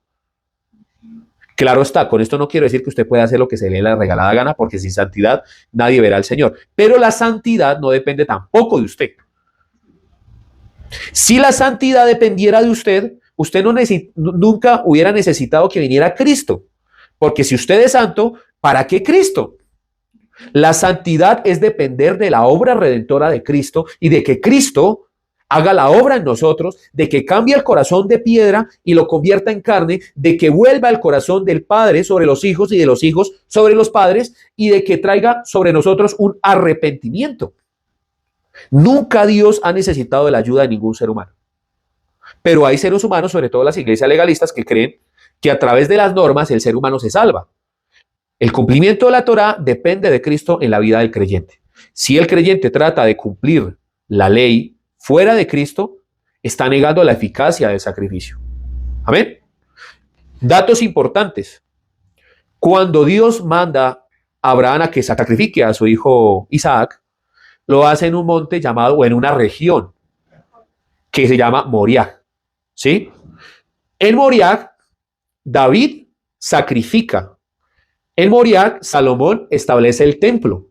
Claro está, con esto no quiero decir que usted pueda hacer lo que se le dé la regalada gana, porque sin santidad nadie verá al Señor. Pero la santidad no depende tampoco de usted. Si la santidad dependiera de usted, usted nunca hubiera necesitado que viniera Cristo. Porque si usted es santo, ¿para qué Cristo? La santidad es depender de la obra redentora de Cristo y de que Cristo haga la obra en nosotros, de que cambie el corazón de piedra y lo convierta en carne, de que vuelva el corazón del Padre sobre los hijos y de los hijos sobre los padres y de que traiga sobre nosotros un arrepentimiento. Nunca Dios ha necesitado de la ayuda de ningún ser humano. Pero hay seres humanos, sobre todo las iglesias legalistas, que creen que a través de las normas el ser humano se salva. El cumplimiento de la Torá depende de Cristo en la vida del creyente. Si el creyente trata de cumplir la ley fuera de Cristo, está negando la eficacia del sacrificio. Amén. Datos importantes. Cuando Dios manda a Abraham a que sacrifique a su hijo Isaac, lo hace en un monte llamado, o en una región que se llama Moriah. ¿Sí? En Moriah, David sacrifica. En Moriah, Salomón establece el templo.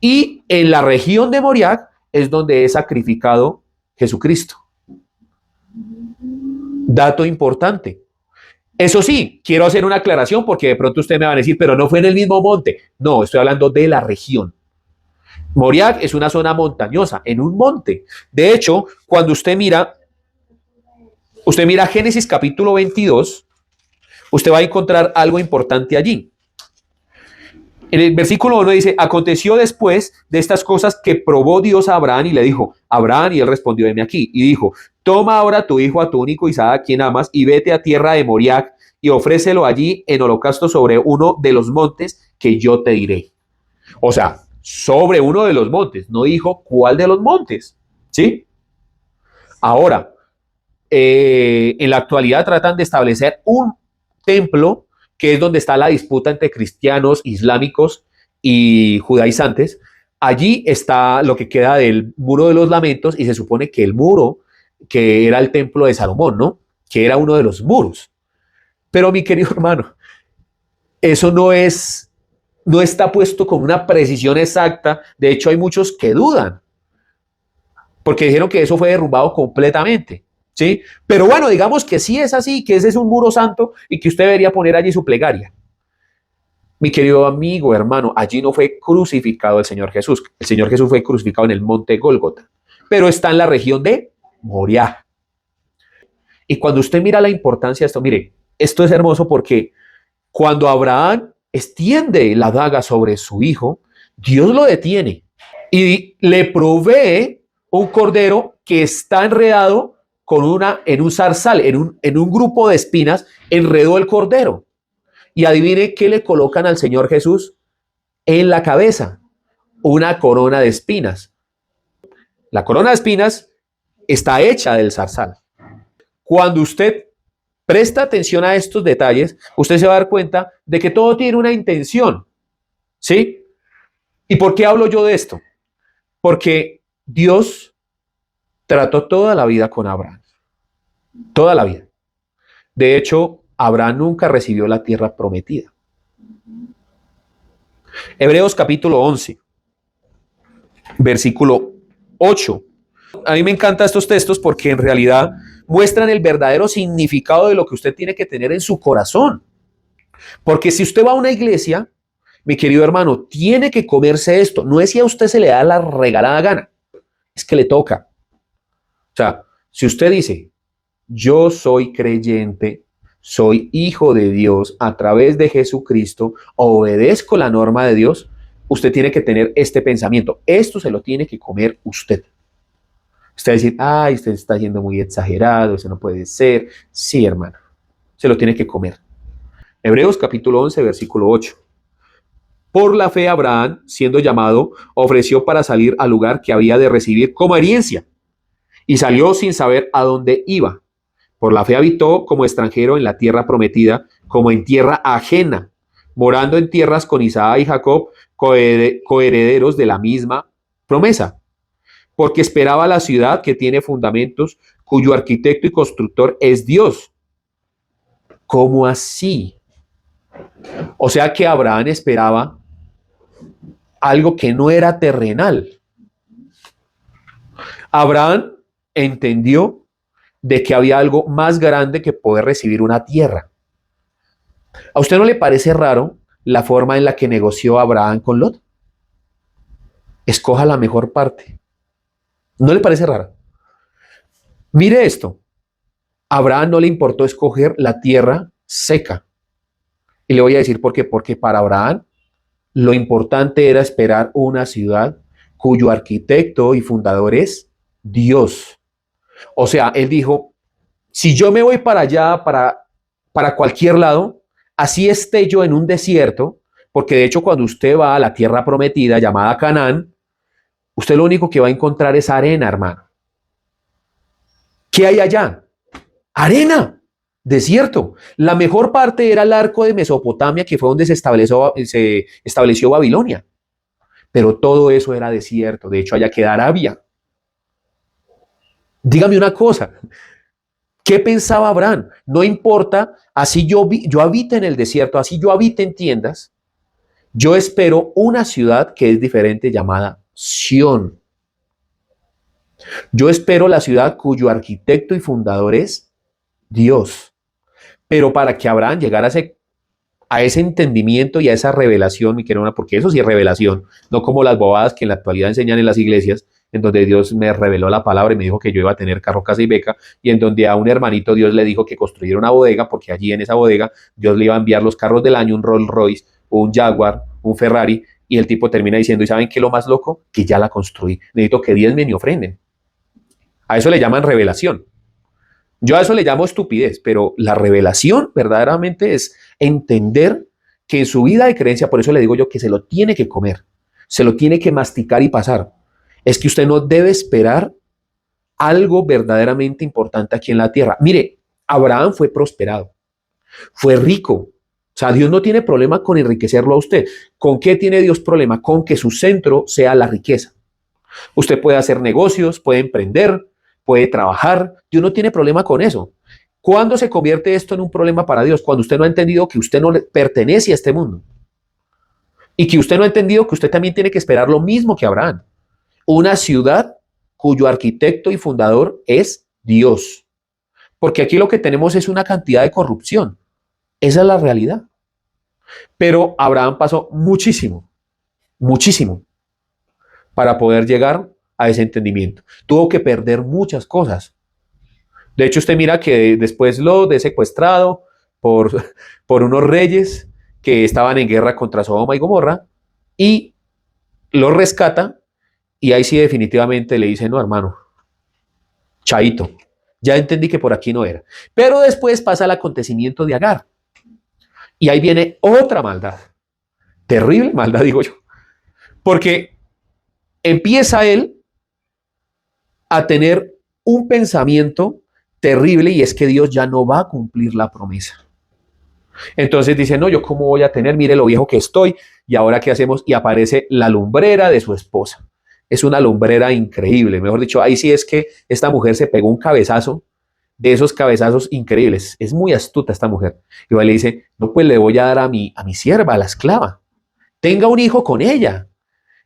Y en la región de Moriah es donde es sacrificado Jesucristo. Dato importante. Eso sí, quiero hacer una aclaración porque de pronto usted me va a decir, pero no fue en el mismo monte. No, estoy hablando de la región. Moriah es una zona montañosa, en un monte. De hecho, cuando usted mira Génesis capítulo 22, usted va a encontrar algo importante allí. En el versículo 1 dice, aconteció después de estas cosas que probó Dios a Abraham y le dijo, Abraham, y él respondió, heme aquí. Y dijo, toma ahora a tu hijo, a tu único Isaac, quien amas, y vete a tierra de Moriah y ofrécelo allí en holocausto sobre uno de los montes que yo te diré. O sea, sobre uno de los montes. No dijo cuál de los montes. ¿Sí? Ahora, en la actualidad tratan de establecer un templo que es donde está la disputa entre cristianos, islámicos y judaizantes. Allí está lo que queda del muro de los lamentos y se supone que el muro que era el templo de Salomón, ¿no? Que era uno de los muros. Pero mi querido hermano, eso no está puesto con una precisión exacta. De hecho, hay muchos que dudan porque dijeron que eso fue derrumbado completamente. ¿Sí? Pero bueno, digamos que sí es así, que ese es un muro santo y que usted debería poner allí su plegaria. Mi querido amigo, hermano, allí no fue crucificado el Señor Jesús. El Señor Jesús fue crucificado en el monte Gólgota, pero está en la región de Moriah. Y cuando usted mira la importancia de esto, mire, esto es hermoso porque cuando Abraham extiende la daga sobre su hijo, Dios lo detiene y le provee un cordero que está enredado en un zarzal, en un grupo de espinas, enredó el cordero. Y adivine qué le colocan al Señor Jesús en la cabeza: una corona de espinas. La corona de espinas está hecha del zarzal. Cuando usted presta atención a estos detalles, usted se va a dar cuenta de que todo tiene una intención. ¿Sí? ¿Y por qué hablo yo de esto? Porque Dios trató toda la vida con Abraham. Toda la vida. De hecho, Abraham nunca recibió la tierra prometida. Hebreos capítulo 11, versículo 8. A mí me encantan estos textos porque en realidad muestran el verdadero significado de lo que usted tiene que tener en su corazón. Porque si usted va a una iglesia, mi querido hermano, tiene que comerse esto. No es si a usted se le da la regalada gana, es que le toca. O sea, si usted dice, yo soy creyente, soy hijo de Dios a través de Jesucristo, obedezco la norma de Dios, usted tiene que tener este pensamiento. Esto se lo tiene que comer usted. Usted va a decir, ay, usted está siendo muy exagerado, eso no puede ser. Sí, hermano, se lo tiene que comer. Hebreos capítulo 11, versículo 8. Por la fe Abraham, siendo llamado, ofreció para salir al lugar que había de recibir como herencia y salió sin saber a dónde iba. Por la fe habitó como extranjero en la tierra prometida, como en tierra ajena, morando en tierras con Isaac y Jacob, coherederos de la misma promesa, porque esperaba la ciudad que tiene fundamentos, cuyo arquitecto y constructor es Dios. ¿Cómo así? O sea que Abraham esperaba algo que no era terrenal. Abraham entendió de que había algo más grande que poder recibir una tierra. ¿A usted no le parece raro la forma en la que negoció Abraham con Lot? Escoja la mejor parte. ¿No le parece raro? Mire esto. A Abraham no le importó escoger la tierra seca. Y le voy a decir por qué. Porque para Abraham lo importante era esperar una ciudad cuyo arquitecto y fundador es Dios. O sea, él dijo, si yo me voy para allá, para cualquier lado, así esté yo en un desierto, porque de hecho cuando usted va a la tierra prometida llamada Canaán, usted lo único que va a encontrar es arena, hermano. ¿Qué hay allá? Arena, desierto. La mejor parte era el arco de Mesopotamia, que fue donde se estableció Babilonia. Pero todo eso era desierto. De hecho, allá queda Arabia. Dígame una cosa. ¿Qué pensaba Abraham? No importa, así yo habite en el desierto, así yo habite en tiendas, yo espero una ciudad que es diferente llamada Sión. Yo espero la ciudad cuyo arquitecto y fundador es Dios. Pero para que Abraham llegara a ese entendimiento y a esa revelación, mi querida, porque eso sí es revelación, no como las bobadas que en la actualidad enseñan en las iglesias, en donde Dios me reveló la palabra y me dijo que yo iba a tener carro, casa y beca, y en donde a un hermanito Dios le dijo que construyera una bodega, porque allí en esa bodega Dios le iba a enviar los carros del año, un Rolls Royce, un Jaguar, un Ferrari, y el tipo termina diciendo, ¿y saben qué es lo más loco? Que ya la construí, necesito que diezmen y ofrenden. A eso le llaman revelación. Yo a eso le llamo estupidez, pero la revelación verdaderamente es entender que en su vida de creencia, por eso le digo yo que se lo tiene que comer, se lo tiene que masticar y pasar. Es que usted no debe esperar algo verdaderamente importante aquí en la tierra. Mire, Abraham fue prosperado, fue rico. O sea, Dios no tiene problema con enriquecerlo a usted. ¿Con qué tiene Dios problema? Con que su centro sea la riqueza. Usted puede hacer negocios, puede emprender, puede trabajar. Dios no tiene problema con eso. ¿Cuándo se convierte esto en un problema para Dios? Cuando usted no ha entendido que usted no le pertenece a este mundo. Y que usted no ha entendido que usted también tiene que esperar lo mismo que Abraham. Una ciudad cuyo arquitecto y fundador es Dios. Porque aquí lo que tenemos es una cantidad de corrupción. Esa es la realidad. Pero Abraham pasó muchísimo, muchísimo para poder llegar a ese entendimiento. Tuvo que perder muchas cosas. De hecho, usted mira que después lo de secuestrado por unos reyes que estaban en guerra contra Sodoma y Gomorra y lo rescata y ahí sí definitivamente le dice, no, hermano, chaito, ya entendí que por aquí no era. Pero después pasa el acontecimiento de Agar y ahí viene otra maldad, terrible maldad, digo yo, porque empieza él a tener un pensamiento terrible y es que Dios ya no va a cumplir la promesa. Entonces dice, no, yo cómo voy a tener, mire lo viejo que estoy y ahora qué hacemos y aparece la lumbrera de su esposa. Es una lumbrera increíble, mejor dicho, ahí sí es que esta mujer se pegó un cabezazo de esos cabezazos increíbles. Es muy astuta esta mujer. Y le dice, no, pues le voy a dar a mi sierva, a la esclava. Tenga un hijo con ella.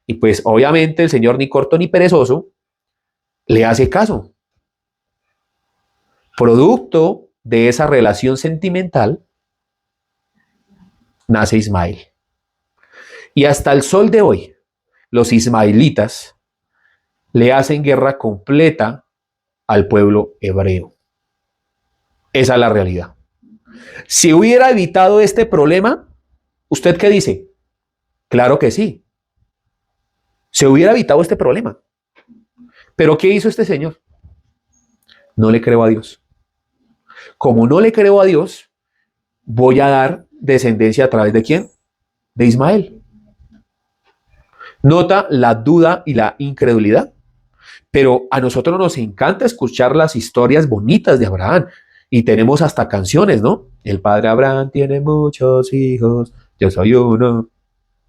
Y pues obviamente el señor ni corto ni perezoso le hace caso. Producto de esa relación sentimental nace Ismael. Y hasta el sol de hoy, los ismaelitas le hacen guerra completa al pueblo hebreo. Esa es la realidad. Si hubiera evitado este problema, ¿usted qué dice? Claro que sí. Se hubiera evitado este problema. Pero ¿qué hizo este señor? No le creo a Dios. Como no le creo a Dios, voy a dar descendencia a través de ¿quién? De Ismael. Nota la duda y la incredulidad. Pero a nosotros nos encanta escuchar las historias bonitas de Abraham. Y tenemos hasta canciones, ¿no? El padre Abraham tiene muchos hijos, yo soy uno,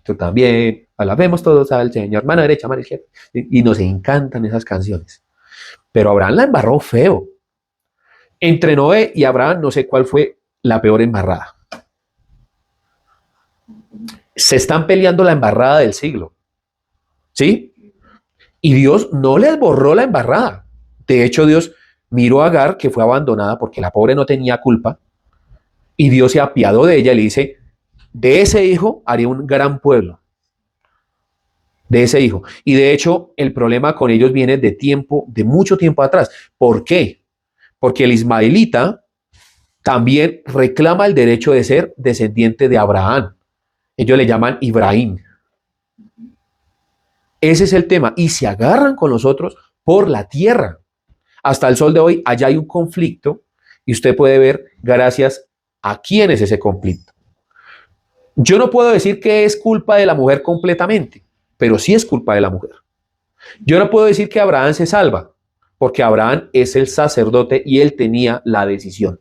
tú también. Alabemos todos al Señor, mano derecha, mano izquierda. Y nos encantan esas canciones. Pero Abraham la embarró feo. Entre Noé y Abraham no sé cuál fue la peor embarrada. Se están peleando la embarrada del siglo. ¿Sí? Y Dios no les borró la embarrada. De hecho, Dios miró a Agar, que fue abandonada porque la pobre no tenía culpa, y Dios se apiadó de ella y le dice, de ese hijo haré un gran pueblo. De ese hijo. Y de hecho, el problema con ellos viene de tiempo, de mucho tiempo atrás. ¿Por qué? Porque el ismaelita también reclama el derecho de ser descendiente de Abraham. Ellos le llaman Ibrahim. Ese es el tema. Y se agarran con los otros por la tierra. Hasta el sol de hoy, allá hay un conflicto y usted puede ver gracias a quién es ese conflicto. Yo no puedo decir que es culpa de la mujer completamente, pero sí es culpa de la mujer. Yo no puedo decir que Abraham se salva, porque Abraham es el sacerdote y él tenía la decisión.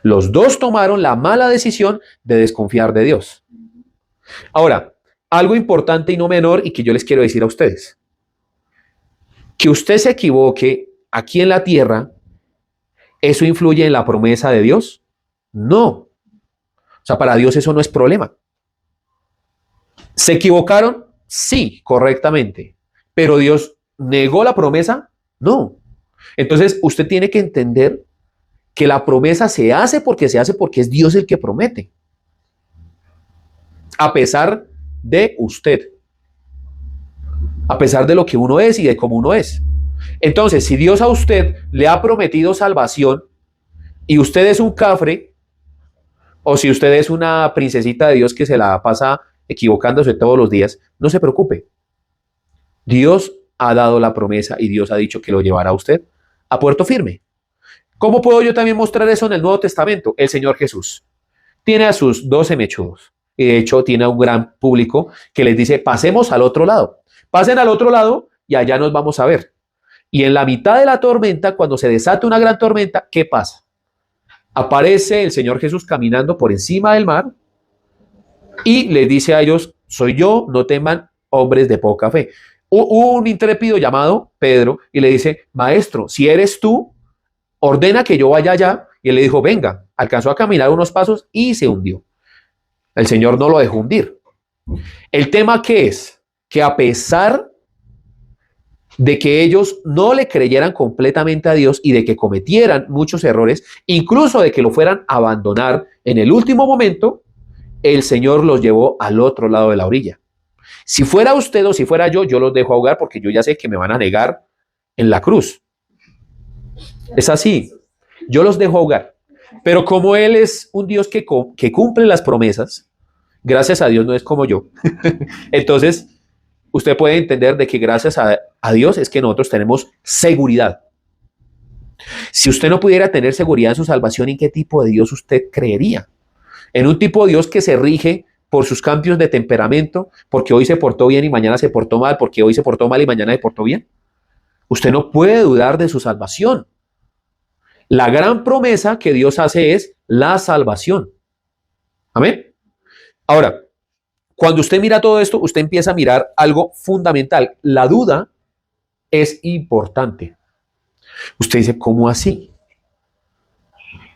Los dos tomaron la mala decisión de desconfiar de Dios. Ahora, algo importante y no menor y que yo les quiero decir a ustedes. Que usted se equivoque aquí en la tierra, ¿eso influye en la promesa de Dios? No. O sea, para Dios eso no es problema. ¿Se equivocaron? Sí, correctamente. ¿Pero Dios negó la promesa? No. Entonces, usted tiene que entender que la promesa se hace porque es Dios el que promete. A pesar de usted. A pesar de lo que uno es y de cómo uno es. Entonces, si Dios a usted le ha prometido salvación y usted es un cafre, o si usted es una princesita de Dios que se la pasa equivocándose todos los días, no se preocupe. Dios ha dado la promesa y Dios ha dicho que lo llevará a usted a puerto firme. ¿Cómo puedo yo también mostrar eso en el Nuevo Testamento? El Señor Jesús tiene a sus 12 mechudos y de hecho tiene a un gran público que les dice, pasemos al otro lado. Pasen al otro lado y allá nos vamos a ver. Y en la mitad de la tormenta, cuando se desata una gran tormenta, ¿qué pasa? Aparece el Señor Jesús caminando por encima del mar y les dice a ellos, soy yo, no teman, hombres de poca fe. Hubo un intrépido llamado Pedro y le dice, maestro, si eres tú, ordena que yo vaya allá. Y él le dijo, venga, alcanzó a caminar unos pasos y se hundió. El Señor no lo dejó hundir. El tema que es que a pesar de que ellos no le creyeran completamente a Dios y de que cometieran muchos errores, incluso de que lo fueran a abandonar en el último momento, el Señor los llevó al otro lado de la orilla. Si fuera usted o si fuera yo los dejo ahogar porque yo ya sé que me van a negar en la cruz. Es así, yo los dejo ahogar. Pero como Él es un Dios que cumple las promesas, gracias a Dios no es como yo. Entonces, usted puede entender de que gracias a Dios es que nosotros tenemos seguridad. Si usted no pudiera tener seguridad en su salvación, ¿en qué tipo de Dios usted creería? ¿En un tipo de Dios que se rige por sus cambios de temperamento, porque hoy se portó bien y mañana se portó mal, porque hoy se portó mal y mañana se portó bien? Usted no puede dudar de su salvación. La gran promesa que Dios hace es la salvación. Amén. Ahora, cuando usted mira todo esto, usted empieza a mirar algo fundamental. La duda es importante. Usted dice, ¿cómo así?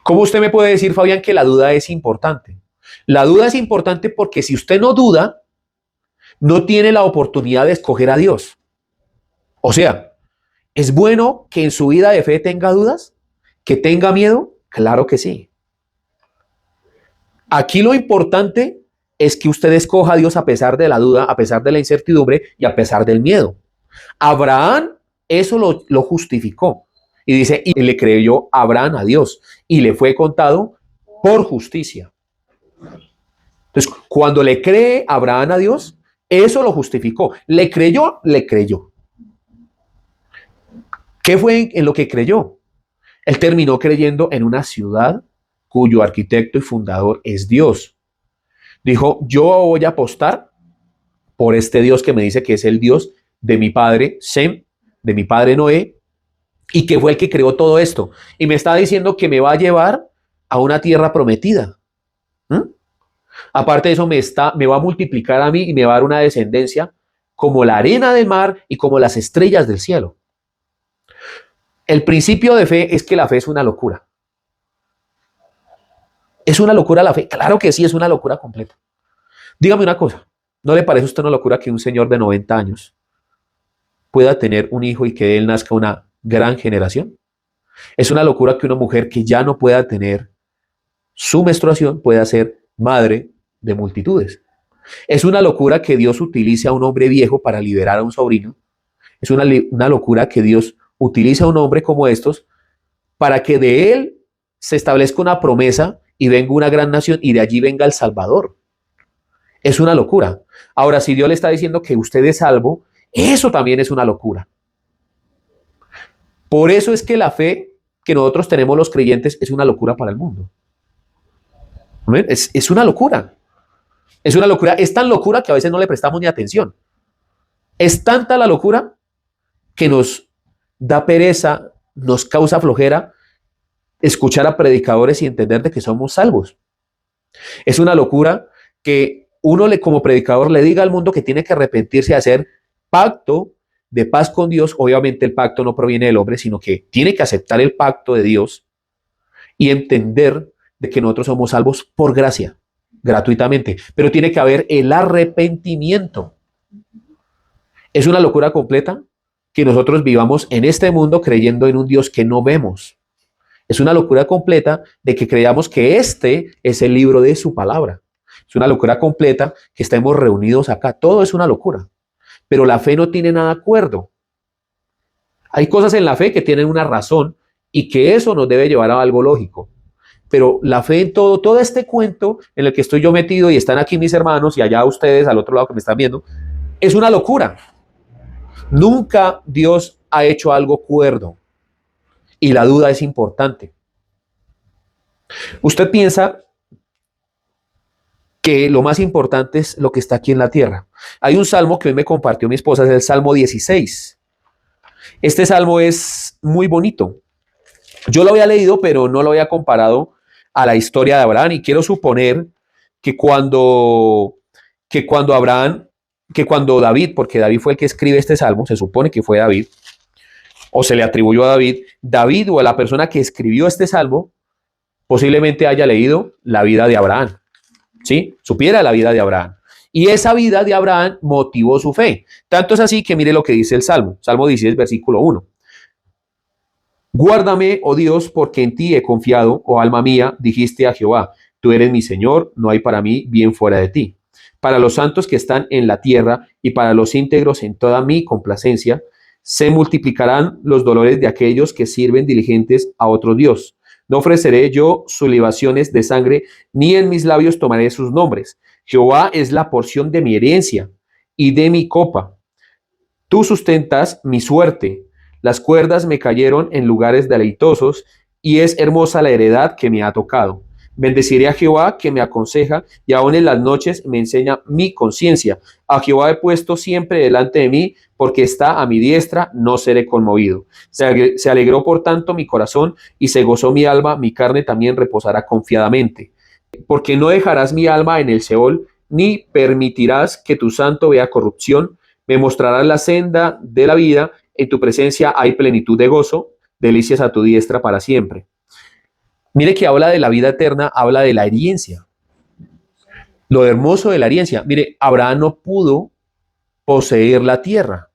¿Cómo usted me puede decir, Fabián, que la duda es importante? La duda es importante porque si usted no duda, no tiene la oportunidad de escoger a Dios. O sea, ¿Es bueno que en su vida de fe tenga dudas? ¿Que tenga miedo? Claro que sí. Aquí lo importante es que usted escoja a Dios a pesar de la duda, a pesar de la incertidumbre y a pesar del miedo. Abraham eso lo justificó. Y dice, y le creyó Abraham a Dios y le fue contado por justicia. Entonces, cuando le cree Abraham a Dios, eso lo justificó. Le creyó, le creyó. ¿Qué fue en lo que creyó? Él terminó creyendo en una ciudad cuyo arquitecto y fundador es Dios. Dijo, yo voy a apostar por este Dios que me dice que es el Dios de mi padre Sem, de mi padre Noé, y que fue el que creó todo esto. Y me está diciendo que me va a llevar a una tierra prometida. ¿Mm? Aparte de eso, me va a multiplicar a mí y me va a dar una descendencia como la arena del mar y como las estrellas del cielo. El principio de fe es que la fe es una locura. ¿Es una locura la fe? Claro que sí, es una locura completa. Dígame una cosa, ¿no le parece a usted una locura que un señor de 90 años pueda tener un hijo y que de él nazca una gran generación? Es una locura que una mujer que ya no pueda tener su menstruación pueda ser madre de multitudes. Es una locura que Dios utilice a un hombre viejo para liberar a un sobrino. Es una locura que Dios utilice a un hombre como estos para que de él se establezca una promesa y venga una gran nación y de allí venga el Salvador. Es una locura. Ahora, si Dios le está diciendo que usted es salvo, eso también es una locura. Por eso es que la fe que nosotros tenemos los creyentes es una locura para el mundo. Es una locura. Es una locura. Es tan locura que a veces no le prestamos ni atención. Es tanta la locura que nos da pereza, nos causa flojera escuchar a predicadores y entender de que somos salvos. Es una locura que uno como predicador le diga al mundo que tiene que arrepentirse y hacer pacto de paz con Dios. Obviamente el pacto no proviene del hombre, sino que tiene que aceptar el pacto de Dios y entender de que nosotros somos salvos por gracia, gratuitamente, pero tiene que haber el arrepentimiento. Es una locura completa que nosotros vivamos en este mundo creyendo en un Dios que no vemos. Es una locura completa de que creamos que este es el libro de su palabra. Es una locura completa que estemos reunidos acá. Todo es una locura. Pero la fe no tiene nada de acuerdo. Hay cosas en la fe que tienen una razón y que eso nos debe llevar a algo lógico. Pero la fe en todo este cuento en el que estoy yo metido y están aquí mis hermanos y allá ustedes al otro lado que me están viendo, es una locura. Nunca Dios ha hecho algo cuerdo. Y la duda es importante. Usted piensa que lo más importante es lo que está aquí en la tierra. Hay un salmo que hoy me compartió mi esposa, es el Salmo 16. Este salmo es muy bonito. Yo lo había leído, pero no lo había comparado a la historia de Abraham y quiero suponer que cuando David, porque David fue el que escribe este salmo, se supone que fue David, o se le atribuyó a David o a la persona que escribió este salmo, posiblemente haya leído la vida de Abraham, ¿sí? Supiera la vida de Abraham. Y esa vida de Abraham motivó su fe. Tanto es así que mire lo que dice el Salmo. Salmo 16, versículo 1. Guárdame, oh Dios, porque en ti he confiado, oh alma mía, dijiste a Jehová, tú eres mi Señor, no hay para mí bien fuera de ti. Para los santos que están en la tierra y para los íntegros en toda mi complacencia, se multiplicarán los dolores de aquellos que sirven diligentes a otro Dios. No ofreceré yo sus libaciones de sangre, ni en mis labios tomaré sus nombres. Jehová es la porción de mi herencia y de mi copa. Tú sustentas mi suerte. Las cuerdas me cayeron en lugares deleitosos, y es hermosa la heredad que me ha tocado. Bendeciré a Jehová que me aconseja, y aún en las noches me enseña mi conciencia. A Jehová he puesto siempre delante de mí, porque está a mi diestra, no seré conmovido. Se alegró por tanto mi corazón, y se gozó mi alma, mi carne también reposará confiadamente. Porque no dejarás mi alma en el Seol, ni permitirás que tu santo vea corrupción. Me mostrarás la senda de la vida, en tu presencia hay plenitud de gozo, delicias a tu diestra para siempre. Mire que habla de la vida eterna, habla de la herencia. Lo hermoso de la herencia. Mire, Abraham no pudo poseer la tierra.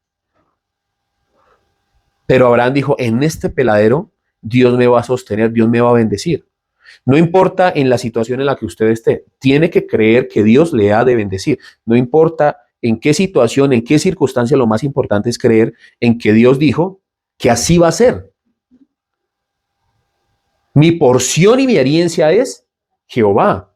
Pero Abraham dijo, en este peladero Dios me va a sostener, Dios me va a bendecir. No importa en la situación en la que usted esté, tiene que creer que Dios le ha de bendecir. No importa en qué situación, en qué circunstancia, lo más importante es creer en que Dios dijo que así va a ser. Mi porción y mi herencia es Jehová.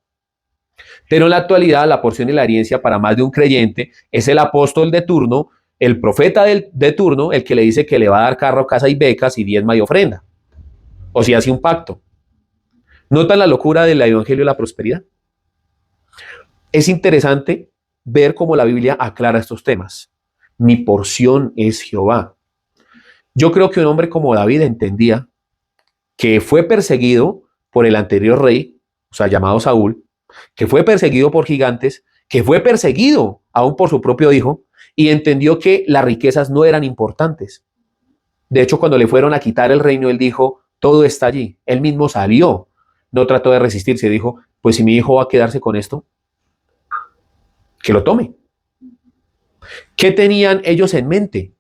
Pero en la actualidad la porción y la herencia para más de un creyente es el apóstol de turno, el profeta de turno, el que le dice que le va a dar carro, casa y becas y diezma y ofrenda. O si hace un pacto. ¿Notan la locura del evangelio de la prosperidad? Es interesante ver cómo la Biblia aclara estos temas. Mi porción es Jehová. Yo creo que un hombre como David entendía que fue perseguido por el anterior rey, o sea, llamado Saúl, que fue perseguido por gigantes, que fue perseguido aún por su propio hijo, y entendió que las riquezas no eran importantes. De hecho, cuando le fueron a quitar el reino, él dijo, todo está allí. Él mismo salió. No trató de resistirse, dijo, pues si mi hijo va a quedarse con esto, que lo tome. ¿Qué tenían ellos en mente?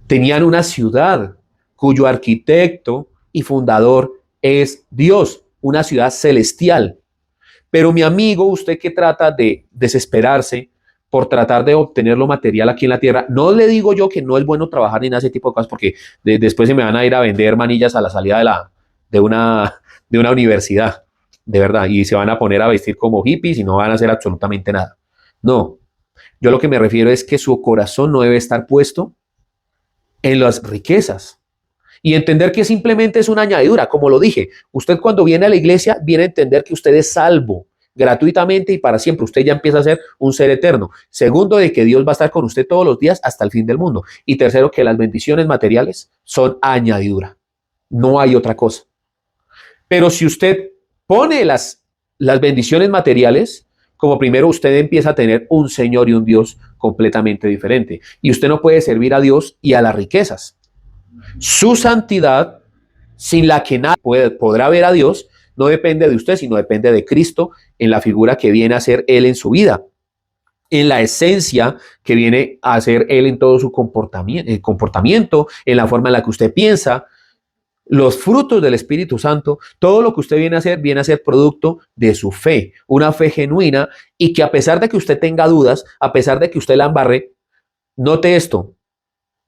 Tenían una ciudad cuyo arquitecto y fundador es Dios, una ciudad celestial. Pero mi amigo, usted que trata de desesperarse por tratar de obtener lo material aquí en la tierra, no le digo yo que no es bueno trabajar ni nada de ese tipo de cosas, porque después se me van a ir a vender manillas a la salida de una universidad, de verdad, y se van a poner a vestir como hippies y no van a hacer absolutamente nada. No, yo lo que me refiero es que su corazón no debe estar puesto en las riquezas y entender que simplemente es una añadidura. Como lo dije, usted cuando viene a la iglesia viene a entender que usted es salvo gratuitamente y para siempre. Usted ya empieza a ser un ser eterno. Segundo, de que Dios va a estar con usted todos los días hasta el fin del mundo. Y tercero, que las bendiciones materiales son añadidura. No hay otra cosa. Pero si usted pone las bendiciones materiales, como primero usted empieza a tener un Señor y un Dios completamente diferente. Y usted no puede servir a Dios y a las riquezas. Su santidad, sin la que nada podrá ver a Dios, no depende de usted, sino depende de Cristo en la figura que viene a ser Él en su vida, en la esencia que viene a ser Él en todo su comportamiento, en la forma en la que usted piensa. Los frutos del Espíritu Santo, todo lo que usted viene a ser producto de su fe, una fe genuina y que a pesar de que usted tenga dudas, a pesar de que usted la embarre, note esto,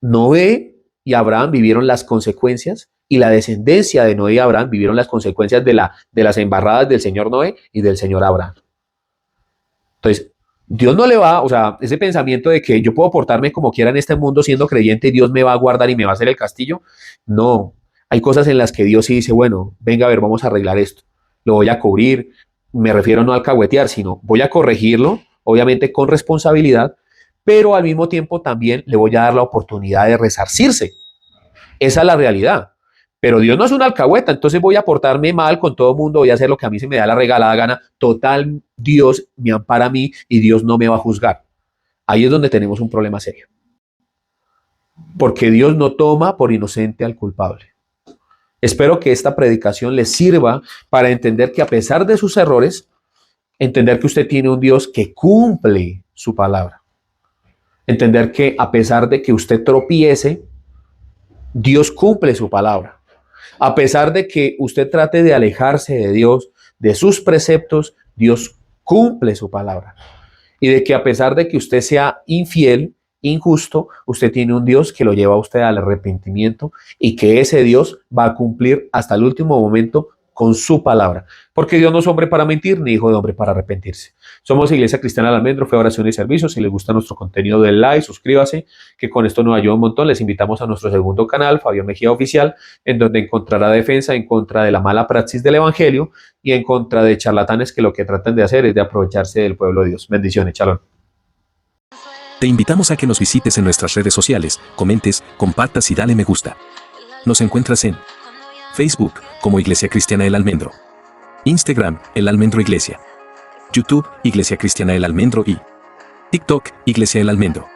Noé y Abraham vivieron las consecuencias y la descendencia de Noé y Abraham vivieron las consecuencias de las embarradas del señor Noé y del señor Abraham. Entonces, Dios no le va, o sea, ese pensamiento de que yo puedo portarme como quiera en este mundo siendo creyente y Dios me va a guardar y me va a hacer el castillo, no. Hay cosas en las que Dios sí dice, bueno, venga a ver, vamos a arreglar esto. Lo voy a cubrir, me refiero no a alcahuetear, sino voy a corregirlo, obviamente con responsabilidad, pero al mismo tiempo también le voy a dar la oportunidad de resarcirse. Esa es la realidad. Pero Dios no es una alcahueta, entonces voy a portarme mal con todo el mundo, voy a hacer lo que a mí se me da la regalada gana. Total, Dios me ampara a mí y Dios no me va a juzgar. Ahí es donde tenemos un problema serio. Porque Dios no toma por inocente al culpable. Espero que esta predicación les sirva para entender que a pesar de sus errores, entender que usted tiene un Dios que cumple su palabra. Entender que a pesar de que usted tropiece, Dios cumple su palabra. A pesar de que usted trate de alejarse de Dios, de sus preceptos, Dios cumple su palabra. Y de que a pesar de que usted sea infiel, injusto, usted tiene un Dios que lo lleva a usted al arrepentimiento y que ese Dios va a cumplir hasta el último momento con su palabra. Porque Dios no es hombre para mentir, ni hijo de hombre para arrepentirse. Somos Iglesia Cristiana del Almendro, Fe, Oración y Servicio. Si les gusta nuestro contenido, den like, suscríbase, que con esto nos ayuda un montón. Les invitamos a nuestro segundo canal, Fabián Mejía Oficial, en donde encontrará defensa en contra de la mala praxis del Evangelio y en contra de charlatanes que lo que tratan de hacer es de aprovecharse del pueblo de Dios. Bendiciones, shalom. Te invitamos a que nos visites en nuestras redes sociales, comentes, compartas y dale me gusta. Nos encuentras en Facebook como Iglesia Cristiana El Almendro, Instagram El Almendro Iglesia, YouTube Iglesia Cristiana El Almendro y TikTok Iglesia El Almendro.